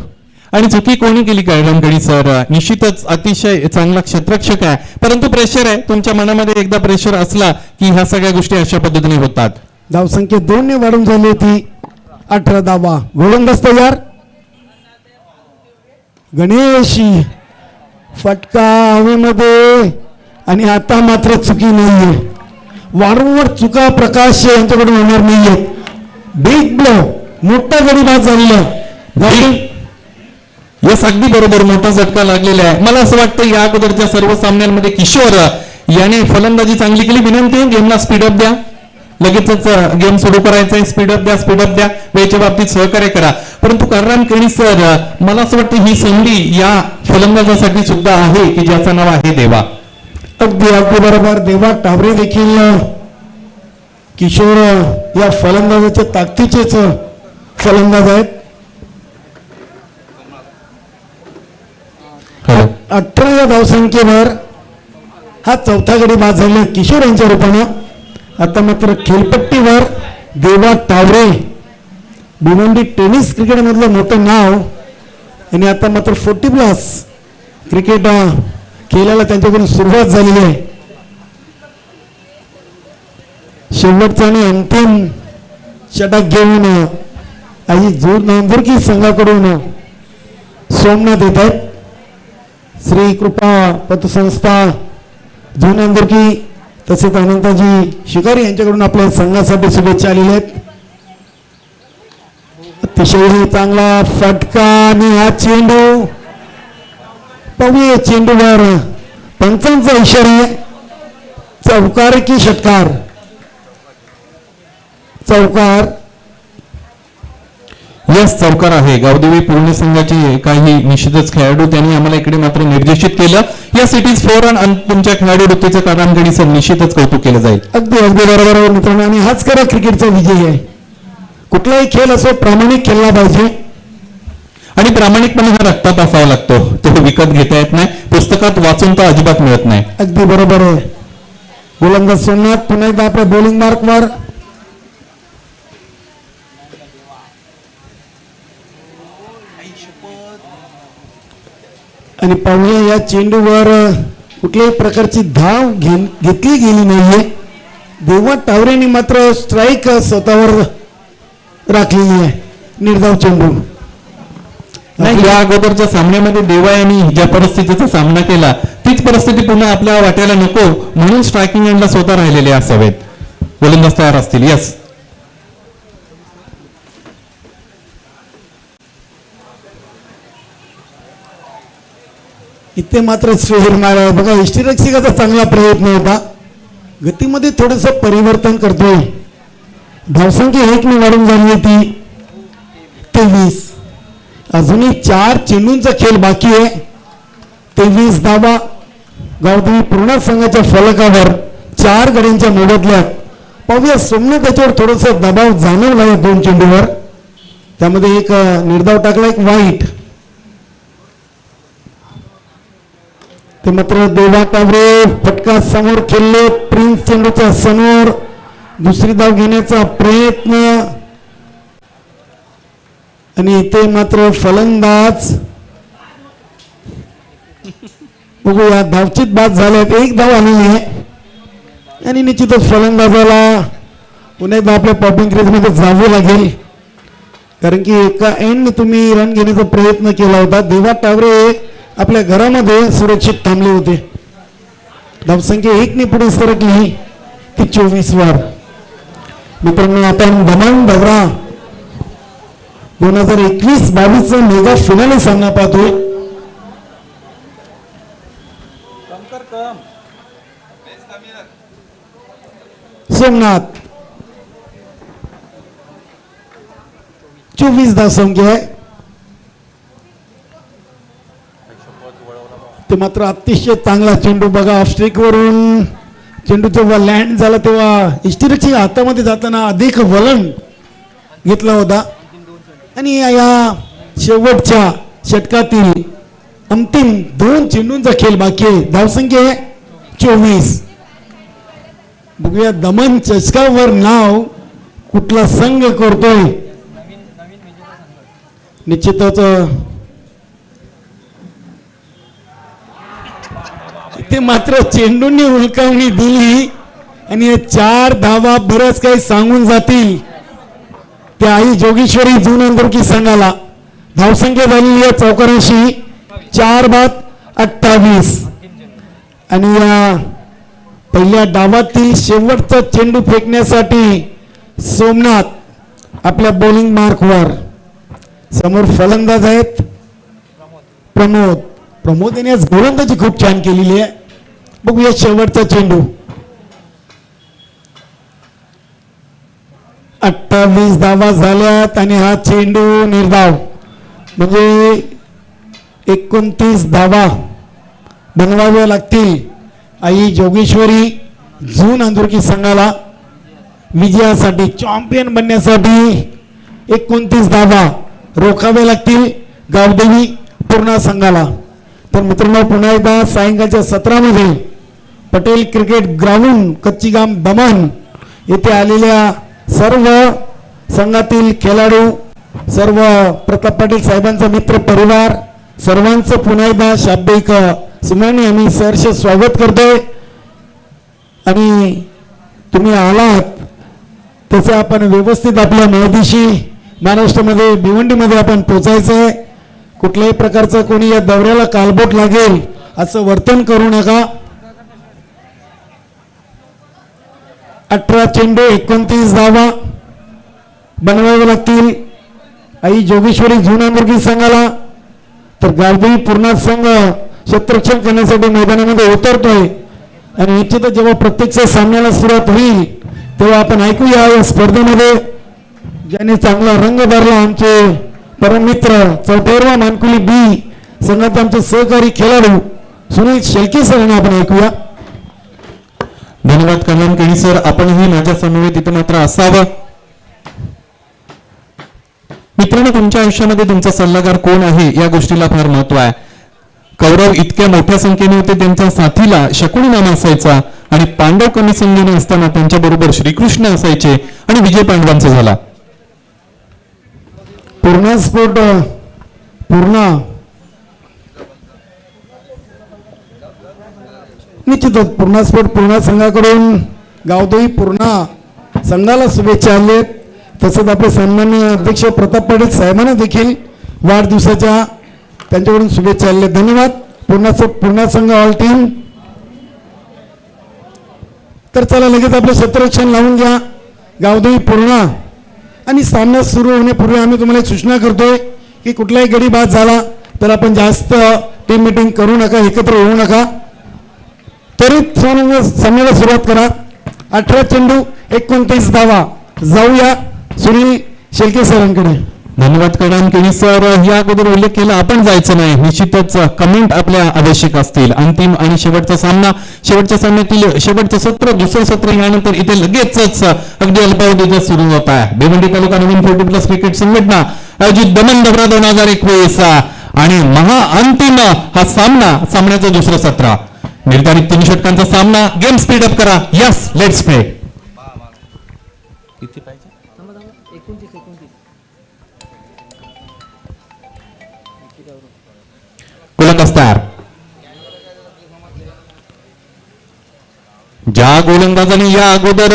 आणि चुकी कोणी केली काय रमगडी सर? निश्चितच अतिशय चांगला क्षेत्ररक्षक आहे, परंतु प्रेशर आहे. तुमच्या मनामध्ये एकदा प्रेशर असला की ह्या सगळ्या गोष्टी अशा पद्धतीने होतात. धावसंख्या 2 ने वाढून झाली होती 18 धावा. गोलंदाज तयार. गणेशी फटका हवेमध्ये आणि आता मात्र चुकी नाहीये. वारंवार चुका प्रकाश यांच्याकडून होणार नाहीये. बिग ब्लो, मोठा गडी बाद झालेला. यस, अगदी बरोबर, मोठा झटका लागलेला आहे. मला असं वाटतं या अगोदरच्या सर्व सामन्यांमध्ये किशोर याने फलंदाजी चांगली केली. विनंती आहे गेमला स्पीडअप द्या, लगेचच गेम सुरू करायचा आहे. स्पीडअप द्या, वेळेच्या बाबतीत सहकार्य करा. परंतु करराम केणी सर, मला असं वाटतं ही संधी या फलंदाजासाठी सुद्धा आहे की ज्याचं नाव आहे देवा. अगदी बरोबर. देवा टावरे देखील किशोर या फलंदाजाच्या ताकदीचेच फलंदाज आहेत. 18 धावसंख्येवर हा चौथा गडी बाद झाला किशोर यांच्या रूपानं. आता मात्र खेळपट्टीवर देवा टावरे, भिवंडी टेनिस क्रिकेट मधलं मोठं नाव, आणि आता मात्र 40+ क्रिकेट खेळायला त्यांच्याकडून सुरुवात झालेली आहे. शेवटचा आणि अंतिम षटक घेऊन आई नांदुरकी संघाकडून सोमनाथ येत आहेत. श्री कृपा पतसंस्था नांदुरकी तसेच अनंताजी शिकारी यांच्याकडून आपल्या संघासाठी शुभेच्छा आलेल्या आहेत. अतिशय चांगला फटका आणि हा चेंडू पाहूया. चेंडूवर पंचांचा इशारा आहे. चौकार की षटकार? चौकार. यस, चौकार आहे. गावदेवी पूर्ण संघाचे काही निश्चितच खेळाडू त्यांनी आम्हाला इकडे मात्र निर्देशित केलं. या सिटीज 4 आणि तुमच्या खेळाडू वृत्तीचं कारामगडी सर निश्चितच कौतुक केलं जाईल. अगदी बरोबर आहे मित्रांनो. आणि हाच खरा क्रिकेटचा विजय आहे. कुठलाही खेळ असो प्रामाणिक खेळला पाहिजे, आणि प्रामाणिकपणे हा रक्तात असावा लागतो. तो विकत घेता येत नाही, पुस्तकात वाचून तो अजिबात मिळत नाही. अगदी बरोबर आहे. गोलंदाज सोमनाथ पुन्हा एकदा आपल्या बॉलिंग मार्कवर. आणि पाहूया या चेंडूवर कुठल्याही प्रकारची धाव घेतली गेली नाहीये. देवा टावरेने मात्र स्ट्राईक स्वतःवर राखलेली आहे. निर्धाव चेंडू. नाही, या अगोदरच्या सामन्यामध्ये देवा यांनी ज्या परिस्थितीचा सामना केला तीच परिस्थिती पुन्हा आपल्या वाट्याला नको म्हणून स्ट्रायकिंग एंडला स्वतः राहिलेले असावेत. गोलंदाज तयार असतील. यस, इथे मात्र स्वेर मारा बघा. यष्टीरक्षकाचा चांगला प्रयत्न होता. गतीमध्ये थोडस परिवर्तन करतोय. धावसंख्या 1 ने वाढून झाली होती 23. अजूनही 4 चेंडूंचा खेळ बाकी आहे. 23 धावा. गावदेवी पूर्ण संघाच्या फलकावर 4 गड्यांच्या मोबदल्यात पाहूया. सोमनाथ त्याच्यावर थोडस दबाव जाणवला या 2 चेंडूवर. त्यामध्ये एक निर्धाव टाकला, एक वाईट. ते मात्र देवा टावरे फटका समोर खेळले. प्रिन्स चेंडूच्या समोर दुसरी धाव घेण्याचा प्रयत्न, आणि ते मात्र फलंदाज बघूया धावचित बाद झाल्यात. 1 धाव आलेली आहे आणि निश्चितच फलंदाजाला पुन्हा एकदा आपल्या पॉपिंग क्रीजमध्ये जावं लागेल, कारण की एका एंडने तुम्ही रन घेण्याचा प्रयत्न केला होता. देवा टावरे आपल्या घरामध्ये सुरक्षित थांबले होते. धावसंख्या 1 ने पुढे सरकली ती 24 वर. मित्रांनो, आपण दमन दौरा 2021-22 मेगा फिनाले सामना पाहतोय. सोमनाथ 24 धावसंख्या आहे. ते मात्र अतिशय चांगला चेंडू बघा. ऑफ स्ट्रिक वरून चेंडू जेव्हा लँड झाला तेव्हा इष्टिरक्षक हातामध्ये जाताना अधिक वलन घेतला होता. आणि या शेवटच्या षटकातील अंतिम 2 चेंडूंचा खेळ बाकी आहे. धावसंख्या आहे 24. बघूया दमन चषकावर नाव कुठला संघ करतोय. निश्चितच ते मात्र चेंडूंनी उलकावणी दिली आणि हे 4 धावा बरंच काही सांगून जातील त्या आई जोगेश्वरी जून अंधुर्की संघाला. धावसंख्या झालेली आहे चौकाराशी 4-28 आणि या पहिल्या डावातील शेवटचा चेंडू फेकण्यासाठी सोमनाथ आपल्या बॉलिंग मार्कवर. समोर फलंदाज आहेत प्रमोद यांनी आज गोलंदाजी खूप छान केलेली आहे. बघूया शेवटचा चेंडू. 28 धावा झाल्यात आणि हा चेंडू निर्धाव म्हणजे 29 धावा बनवाव्या लागतील आई जोगेश्वरी जून अंधुर्की संघाला विजयासाठी, चॅम्पियन बनण्यासाठी 29 धावा रोखाव्या लागतील गावदेवी पूर्णा संघाला. तर मित्रांनो पुन्हा एकदा सायंकाळच्या सत्रामध्ये पटेल क्रिकेट ग्राउंड कच्चीगाम दमण येथे आलेल्या सर्व संघातील खेळाडू, सर्व प्रताप पाटील साहेबांचा मित्र परिवार सर्वांचं पुन्हा एकदा शाब्दिक सुमाने आम्ही सहर्ष स्वागत करतोय. आणि तुम्ही आलात त्याचे आपण व्यवस्थित आपल्या माहितीशी महाराष्ट्रामध्ये भिवंडीमध्ये आपण पोचायचंय. कुठल्याही प्रकारचं कोणी या दौऱ्याला कालबोट लागेल असं वर्तन करू नका. 18 चेंडू 29 धावा बनवावे लागतील आई जोगेश्वरी जून अंधुर्की संघाला. तर गावदेवी पूर्णा संघ क्षेत्ररक्षण करण्यासाठी मैदानामध्ये उतरतोय आणि निश्चितच जेव्हा प्रत्यक्ष सामन्याला सुरुवात होईल तेव्हा आपण ऐकूया या स्पर्धेमध्ये ज्याने चांगला रंग भरला आमचे परममित्र 4वा मानकुली बी संघाचे आमचे सहकारी खेळाडू सुनील शेळके सर यांना आपण ऐकूया. धन्यवाद कल्याणकेणी सर, आपणही माझ्या समवेत इथं मात्र असावं. मित्रांनो, तुमच्या आयुष्यामध्ये तुमचा सल्लागार कोण आहे या गोष्टीला फार महत्व आहे. कौरव इतक्या मोठ्या संख्येने होते, त्यांच्या साथीला शकुनी नाम असायचा आणि पांडव कमी संख्येने असताना त्यांच्या बरोबर श्रीकृष्ण असायचे आणि विजय पांडवांचा झाला. पूर्णा स्पोर्ट पूर्णा निश्चितच पूर्णा स्पोर्ट पूर्णा संघाकडून गावदेवी पूर्णा संघाला शुभेच्छा आल्या. तसंच आपले सन्माननीय अध्यक्ष प्रताप पाटील साहेबांना देखील वाढदिवसाच्या त्यांच्याकडून शुभेच्छा आल्या. धन्यवाद पूर्णा संघ ऑल टीम. तर चला लगेच आपलं क्षेत्ररक्षण लावून घ्या गावदेवी पूर्णा. आणि सामना सुरू होण्यापूर्वी आम्ही तुम्हाला एक सूचना करतोय की कुठलाही गडी बाद झाला तर आपण जास्त टीम मीटिंग करू नका, एकत्र येऊ नका. त्वरित सामन्याला सुरुवात करा. 18 चेंडू 29 धावा. जाऊया सुनील शेळके सरांकडे. धन्यवाद कल्याणकेणी सर, या अगोदर उल्लेख केला आपण जायचं नाही. निश्चितच कमेंट आपल्या आवश्यक असतील. अंतिम आणि शेवटचा सामना, शेवटच्या सामन्यातील शेवटचं सत्र, दुसरं सत्र यानंतर इथे लगेचच अगदी अल्पावधीत सुरू होत आहे. भिवंडी तालुका नवीन 40+ क्रिकेट संघटना आयोजित दमन दौरा 2021 आणि महाअंतिम हा सामन्याचं दुसरं सत्र. निर्धारित 3 षटकांचा सामना. गेम स्पीड अप करा. Yes, let's play. किती पाहिजे? 29. गोलंदाज तयार. ज्या गोलंदाजाने या अगोदर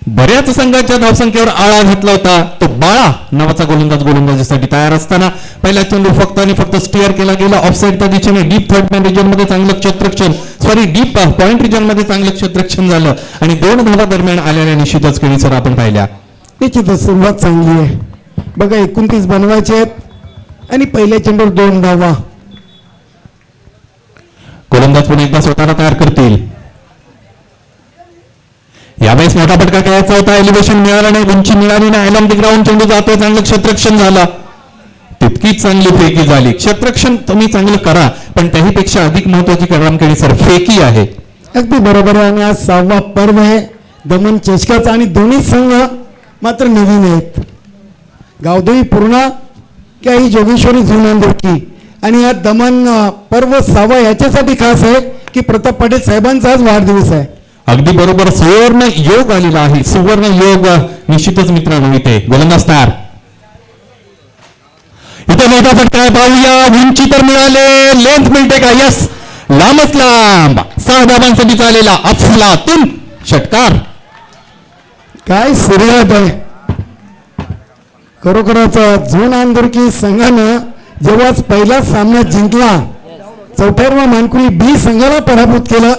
बऱ्याच संघाच्या धावसंख्येवर आळा घातला होता तो बाळा नावाचा गोलंदाज गोलंदाजीसाठी तयार असताना पहिला चेंडू फक्त आणि फक्त स्टिअर केला गेला ऑफसाईडच्या दिशेने. डीप थर्ड मॅन रिजन मध्ये चांगलं क्षेत्ररक्षण, डीप पॉइंट रिजन मध्ये चांगलं क्षेत्ररक्षण झालं आणि 2 धावा दरम्यान आलेल्या निश्चितच केली सर आपण पाहिल्या. निश्चितच सुरुवात चांगली आहे बघा. 29 बनवायचे आहेत आणि पहिल्या चेंडूवर 2 धावा. गोलंदाज पुन्हा एकदा स्वतःला तयार करतील. यावेळेस मोठा फटका खेळायचा होता. एलिव्हेशन मिळालं नाही, उंची मिळाली नाही. अलॉंग द ग्राउंड चेंडू जातोय. चांगलं क्षेत्ररक्षण झालं, तितकीच चांगली फेकी झाली. क्षेत्ररक्षण तुम्ही चांगलं करा पण त्याहीपेक्षा अधिक महत्वाची कल्याणकेणी सर फेकी आहे. अगदी बरोबर आहे. आणि आज 6वा पर्व आहे दमन चषकाचा आणि दोन्ही संघ मात्र नवीन आहेत. गावदेवी पूर्णा की आई जोगेश्वरी जून अंधुर्की. आणि या दमन पर्व 6वा याच्यासाठी खास आहे की प्रताप पाटील साहेबांचा आज वाढदिवस आहे. अगदी बरोबर, सुवर्ण योग आलेला आहे. सुवर्ण योग निश्चितच मित्रांनो. इथे गोलंदाज तयार. इथे मोठा फटका आहे, पाहूया. उंची तर मिळाले, लेंथ मिळते का? यस, लांबच लांब. 6 धावांसाठी चाललेला अफलातून षटकार. काय सुरुवात आहे. खरोखरच झोन आंदोरकी संघानं जेव्हाच पहिला सामना जिंकला, चौथ्यावा मानकुरी बी संघाला पराभूत केलं,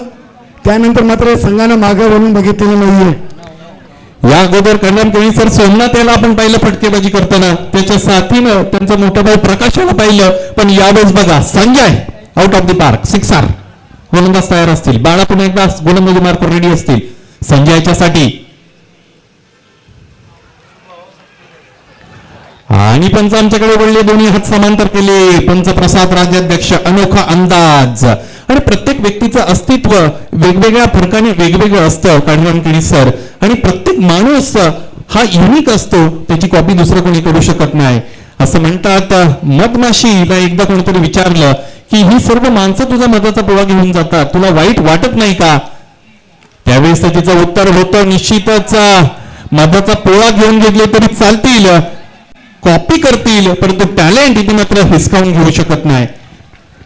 त्यानंतर मात्र संघानं मागे वळून बघितलेलं नाहीये. या अगोदर कल्याण सर सोमनाथ याला आपण पाहिलं फटकेबाजी करताना, त्याच्या साथीनं त्यांचा मोठा भाऊ प्रकाशाला पाहिलं. पण यावेळेस बघा, Sanjay out of the park, sixer. गोलंदाज तयार असतील, बाळा पुन्हा एकदा गोलंदाजी मार्कवर रेडी असतील संजयच्यासाठी. आणि पंच आमच्याकडे वळले, दोन्ही हात समांतर केले. पंच प्रसाद राज्याध्यक्ष, अनोखा अंदाज. आणि प्रत्येक व्यक्तीचं अस्तित्व वेगवेगळ्या फरकाने वेगवेगळं असतं काढवान सर. आणि प्रत्येक माणूस हा युनिक असतो, त्याची कॉपी दुसरं कोणी करू शकत नाही. असं म्हणतात, मधमाशीला एकदा कोणीतरी विचारलं की ही सर्व माणसं तुझा मधाचा पोळा घेऊन जातात, तुला वाईट वाटत नाही का? त्यावेळेस तिचं उत्तर होतं, निश्चितच मधाचा पोळा घेऊन घेतले तरी चालतील, कॉपी करतील, परंतु टॅलेंट इथे मात्र हिसकावून घेऊ शकत नाही.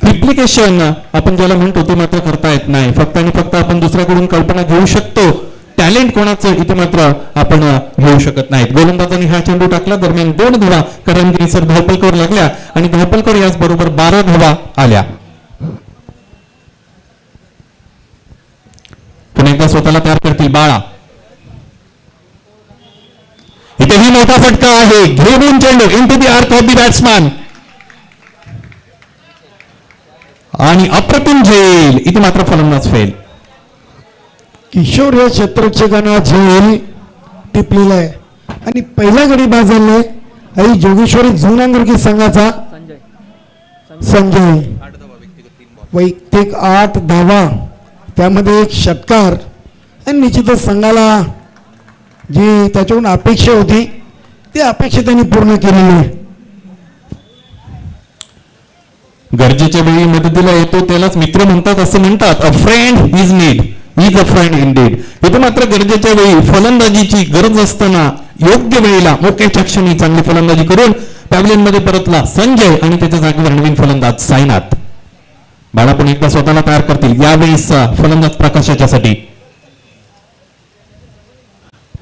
रिप्लिकेशन आपण ज्याला म्हणतो ते मात्र करता येत नाही. फक्त आणि फक्त आपण दुसऱ्याकडून कल्पना घेऊ शकतो, टॅलेंट कोणाचं इथे मात्र आपण घेऊ शकत नाहीत. गोलंदाजांनी हा चेंडू टाकला, दरम्यान 2 धावा करमगिरी सर धावपलकर लागल्या आणि धावपलकर याचबरोबर 12 धावा आल्या. पुन्हा एकदा स्वतःला तयार करतील बाळा. इथेही मोठा फटका आहे, घेऊन चेंडू into the arc of the batsman आणि अप्रतिम झेल. इथे मात्र फलंदाज फेल. किशोर या क्षेत्ररक्षकांना झेल टिपलेला आहे आणि पहिला गडी बाजूला आई जोगेश्वरी झोन आंदोरकी संघाचा संजय. वैयक्तिक 8 धावा, त्यामध्ये 1 षटकार. आणि निश्चितच संघाला जी त्याच्याकडून अपेक्षा होती ती अपेक्षा त्यांनी पूर्ण केलेली आहे. गरजेच्या वेळी मदतीला येतो त्यालाच मित्र म्हणतात असं म्हणतात. अ friend is need is a friend in deed. इथे मात्र गरजेच्या वेळी फलंदाजीची गरज असताना योग्य वेळेला मोक्याच्या क्षणी चांगली फलंदाजी करून पॅव्हलियन मध्ये परतला संजय आणि त्याच्या जागेवर नवीन फलंदाज साईनाथ. बाळा पण एकदा स्वतःला तयार करतील, यावेळेस फलंदाज प्रकाशाच्यासाठी.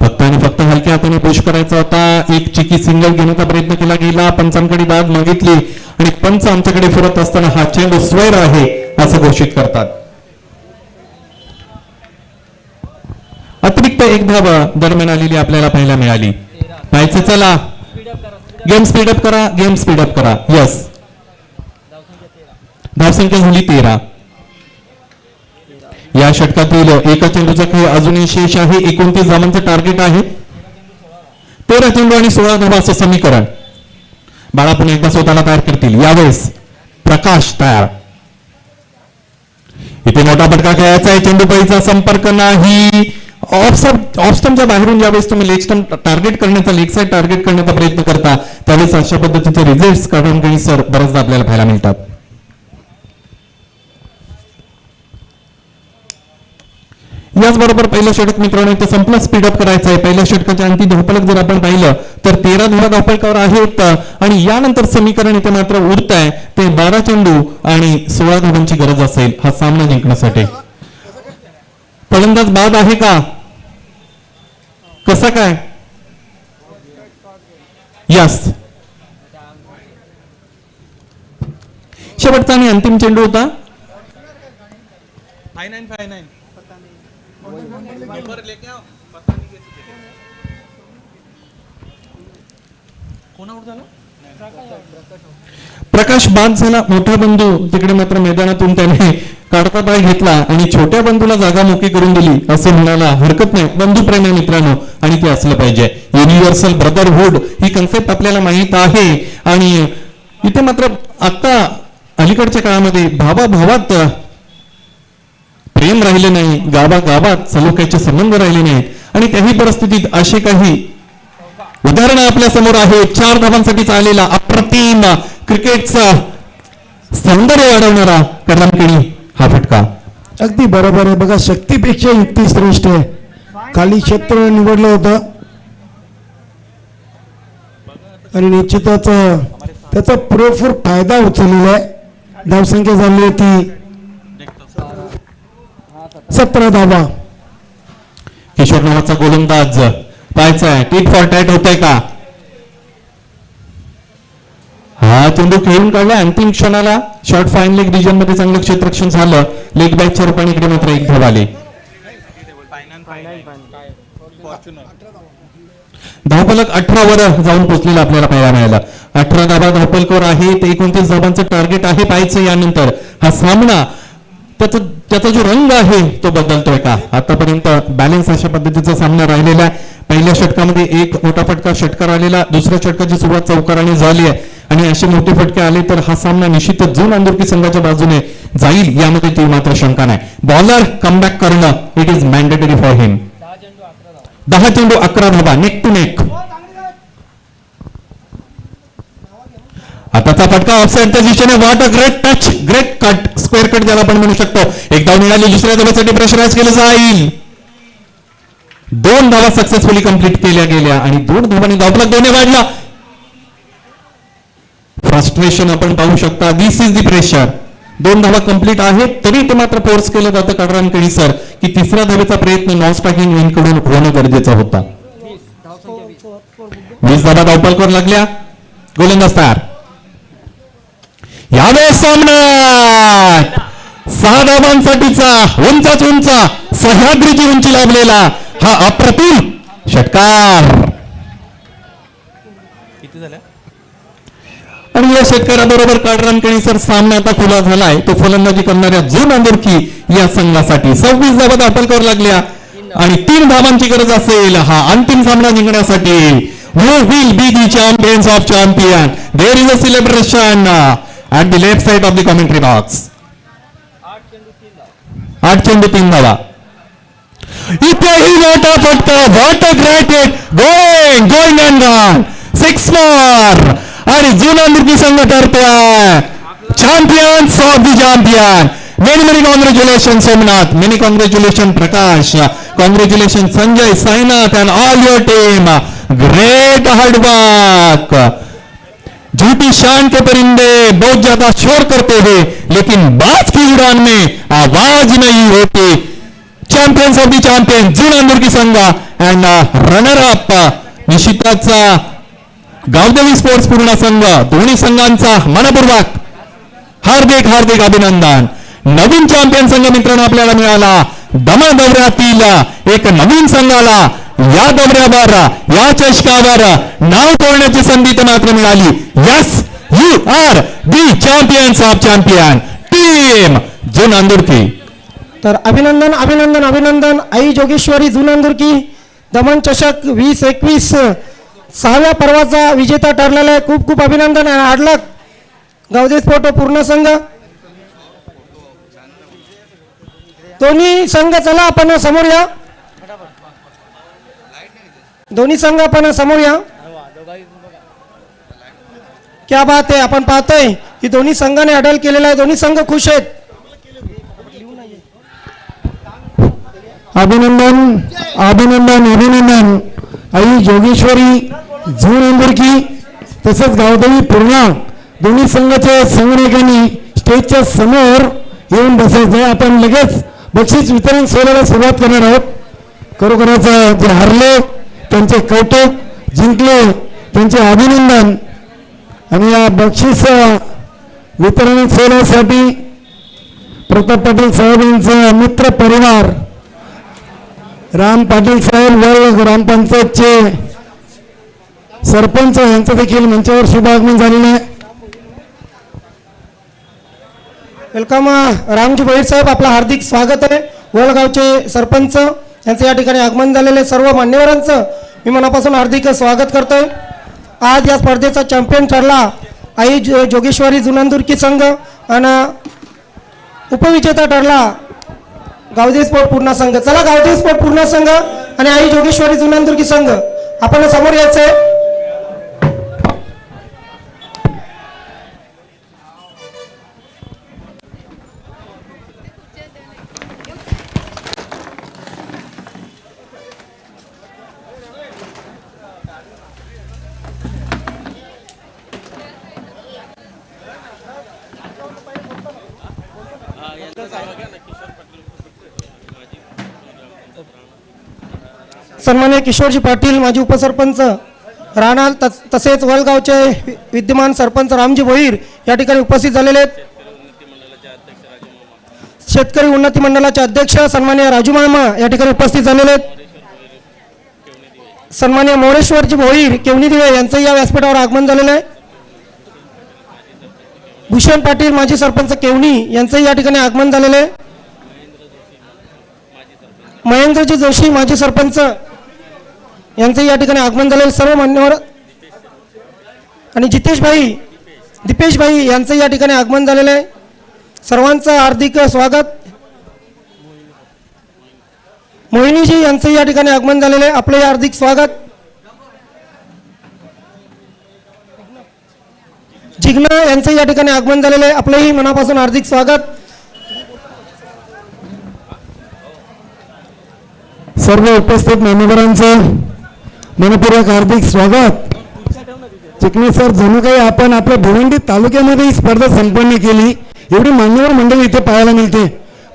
फक्त आणि फक्त हलक्या हाताने पुश करायचा होता. एक चिकी सिंगल घेण्याचा प्रयत्न केला गेला, पंचांकडे दाद मागितली आणि पंच आमच्याकडे फिरत असताना हा चेंडू स्वैर आहे असं घोषित करतात. अतिरिक्त 1 धाव दरम्यान आलेली आपल्याला पाहायला मिळाली. पाहायचं, चला गेम स्पीडअप करा, गेम स्पीडअप करा. यस, धावसंख्या झाली 13. या षटकातील एका चेंडूचा खेळ अजूनही शेष आहे. 29 धावांचं टार्गेट आहे. 13 चेंडू आणि 16 धावा असं समीकरण. बाळा पुन्हा एकदा स्वतःला तयार करतील, यावेळेस प्रकाश तयार. इथे मोठा फटका खेळायचा आहे, चेंडू पैचा संपर्क नाही. ऑफ स्टंपच्या बाहेरून ज्यावेळेस तुम्ही लेग स्टंप टार्गेट करण्याचा, लेग साईड टार्गेट करण्याचा प्रयत्न करता त्यावेळेस अशा पद्धतीचे रिझल्ट काढून सर बऱ्याचदा आपल्याला पाहायला मिळतात. याचबरोबर पहिलं षटक मित्रांनो इथे संपलं, स्पीडअप करायचं आहे. पहिल्या षटकाच्या अंतिम धावफलक जर आपण पाहिलं तर 13 धावा धावफलकावर आहेत आणि यानंतर समीकरण इथे मात्र उरत आहे ते 12 चेंडू आणि 16 धावांची गरज असेल हा सामना जिंकण्यासाठी. फलंदाज बाद आहे का, कसं काय? यस, शेवटचा आणि अंतिम चेंडू होता. प्रकाश बाद झाला. मोठा बंधू तिकडे मात्र मैदानातून त्याने काढता पाय घेतला आणि छोट्या बंधूला जागा मोकळी करून दिली असं म्हणायला हरकत नाही. बंधू प्रेम आहे मित्रांनो आणि ते असलं पाहिजे. युनिव्हर्सल ब्रदरहुड ही कन्सेप्ट आपल्याला माहित आहे आणि इथे मात्र आता अलीकडच्या काळामध्ये भावाभावात प्रेम राहिले नाही, गावागावात सलोख्याचे संबंध राहिले नाहीत आणि त्याही परिस्थितीत असे काही उदाहरणं आपल्या समोर आहेत. 4 धावांसाठी चाललेला अप्रतिम क्रिकेटचा सौंदर्य वाढवणारा कर्णमकिणी हा फटका. अगदी बरोबर आहे. बघा, शक्तीपेक्षा युक्ती श्रेष्ठ आहे. खाली क्षेत्र निवडलं होतं आणि निश्चितच त्याचा पुरेपूर फायदा उचललेला आहे. धावसंख्या झाली होती 17 धावा. किशोर नावाचा गोलंदाज पाहायचा टीट फॉर टॅट होतंय का. हा चेंडू खेळून काढला अंतिम क्षणाला. शॉर्ट फाईन लेग रिजन मध्ये चांगलं क्षेत्ररक्षण झालं. लेग बॅकच्या रूपाने इकडे मात्र एक धाव आली. धावफलक 18 वर जाऊन पोहोचलेला आपल्याला पाहायला मिळाला. 18 धावा धावफलकावर आहेत. 29 धावांचं टार्गेट आहे. पाहायचं यानंतर हा सामना त्याचा जो रंग आहे तो बदलतोय का. आतापर्यंत बॅलन्स अशा पद्धतीचा सामना राहिलेला आहे. पहिल्या षटकामध्ये एक मोठा फटका षटकार आलेला. दुसऱ्या षटकाची सुरुवात चौकाराने झाली आहे आणि असे मोठे फटके आले तर हा सामना निश्चितच जून अंदुरकी संघाच्या बाजूने जाईल यामध्ये ती मात्र शंका नाही. बॉलर कमबॅक करणं इट इज मॅन्डेटरी फॉर हिम. 10 चेंडू 11 धावा नेक टू नेक. आताचा फटका ऑफसाईडच्या दिशेने. What a great touch, great cut, square cut ज्याला आपण म्हणू शकतो. एक धाव मिळाली. दुसऱ्या धावेसाठी प्रेशराईज केलं जाईल. 2 धावा सक्सेसफुली कंप्लीट केल्या गेल्या आणि 2 धावांनी धावफलक 2 वाढला. फ्रस्ट्रेशन आपण पाहू शकता. दिस इज द प्रेशर. 2 धावा कंप्लीट आहेत तरी ते मात्र फोर्स केलं जातं काढरांकडे सर की तिसऱ्या धावेचा प्रयत्न नॉन स्ट्रायकिंग विन कडून होणं गरजेचं होता. 20 धावा धावफलकावर लागल्या. गोलंदाज तयार. यावेळेस सामन्यात 6 धावांसाठीचा उंचाच उंचा सह्याद्रीची उंची लाभलेला हा अप्रतिम षटकार. आणि या षटकाराबरोबर काढरांकडे सर सामना आता खुला झालाय. तो फलंदाजी करणाऱ्या जून अंदुरकी या संघासाठी 26 धावा धावफलकावर लागल्या आणि 3 धावांची गरज असेल हा अंतिम सामना जिंकण्यासाठी. Who will be the champions of champion? There is a celebration at the left side of the commentary box. 8 चेंडू 3 धावा. इथेही मोठा फटका. What a great hit. Going and gone. 6 more आणि जून अंदुरकी संघ ठरतोय champions of the champion. Many congratulation Somnath. Many congratulation Prakash. Congratulation Sanjay, Sainath and all your team. Great hard work. झूठी शान के परिंदे बहुत ज्यादा शोर करते हैं लेकिन बाज की उड़ान में आवाज नहीं होती. Champions of the champion Jun Andurki संघ अँड रनर अप निशिताचा गावदेवी स्पोर्ट्स पूर्ण संघ. दोन्ही संघांचा मनपूर्वक हार्दिक हार्दिक अभिनंदन. नवीन चॅम्पियन संघ मित्रांनो आपल्याला मिळाला. दमा दौऱ्यातील एक नवीन संघाला या दौऱ्यावर या चषकावर नाव तोडण्याची संधी तर मात्र मिळाली. Yes, you are the champions of champion team Jun Andurki. तर अभिनंदन अभिनंदन अभिनंदन. आई जोगेश्वरी जून अंदुरकी दमन चषक 2021 6व्या पर्वाचा विजेता ठरलेला आहे. खूप खूप अभिनंदन आणि हार्ड लक गावदेवी स्पोर्ट पूर्ण संघ. दोन्ही संघ चला आपण समोर या. दोन्ही संघ आपण समोर या. क्या बात आहे. आपण पाहतोय की दोन्ही संघाने अडल केलेला आहे. दोन्ही संघ खुश आहेत. अभिनंदन अभिनंदन अभिनंदन. आई जोगेश्वरी जून अंदुरकी तसंच गावदेवी पूर्णा दोन्ही संघाच्या संघनायकांनी स्टेजच्या समोर येऊन बसायचं. आपण लगेच बक्षीस वितरण सोहळ्याला सुरुवात करणार आहोत. खरोखरच जे हारले त्यांचे कौतुक, जिंकले त्यांचे अभिनंदन. आणि या बक्षीस वितरण सोहळ्यासाठी प्रताप पाटील साहेब यांचा मित्र परिवार राम पाटील साहेब वर्ग ग्रामपंचायतचे सरपंच यांचं देखील मंचावर शुभागमन झालेलं आहे. वेलकम रामजी भैर साहेब, आपलं हार्दिक स्वागत आहे. वळगावचे सरपंच यांचं या ठिकाणी आगमन झालेले सर्व मान्यवरांचं मी मनापासून हार्दिक स्वागत करतोय. आज या स्पर्धेचा चॅम्पियन ठरला आई जोगेश्वरी जून अंदुरकी संघ आणि उपविजेता ठरला गावदेवी स्पोर्ट पूर्ण संघ. चला गावदेवी स्पोर्ट पूर्ण संघ आणि आई जोगेश्वरी जून अंदुरकी संघ आपण समोर यायचंय. सन्मान्य किशोरजी पाटील माजी उपसरपंच राहणार तसेच वलगावचे विद्यमान सरपंच रामजी भोईर या ठिकाणी उपस्थित झालेले आहेत. शेतकरी उन्नती मंडळाचे अध्यक्ष सन्मान्य राजू मामा या ठिकाणी उपस्थित झालेले आहेत. सन्मान्य मोरेश्वरजी भोईर केवणी दिवे यांचंही या व्यासपीठावर आगमन झालेलं आहे. भूषण पाटील माजी सरपंच केवणी यांचंही या ठिकाणी आगमन झालेलं आहे. महेंद्रजी जोशी माजी सरपंच यांचंही या ठिकाणी आगमन झालेलं आहे. सर्व मान्यवर आणि दीपेश भाई यांचंही या ठिकाणी आगमन झालेलं आहे. सर्वांचं हार्दिक स्वागत. मोहिनीजी यांचंही या ठिकाणी आगमन झालेलं आहे. आपले हार्दिक स्वागत. जिग्ना यांचंही या ठिकाणी आगमन झालेलं आहे. आपलंही मनापासून हार्दिक स्वागत. सर्व उपस्थित मान्यवरांचं मनपूर्वक हार्दिक स्वागत. चिकणे सर, जणू काही आपण आपल्या भिवंडी तालुक्यामध्ये ही स्पर्धा संपन्न केली. एवढी मान्यवर मंडळी इथे पाहायला मिळते.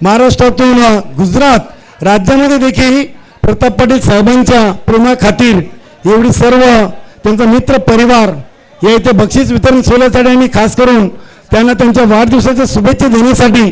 महाराष्ट्रातून गुजरात राज्यामध्ये देखील प्रताप पाटील साहेबांच्या प्रेमाखातीर एवढी सर्व त्यांचा मित्र परिवार या इथे बक्षीस वितरण सोहळ्यासाठी आणि खास करून त्यांना त्यांच्या वाढदिवसाच्या शुभेच्छा देण्यासाठी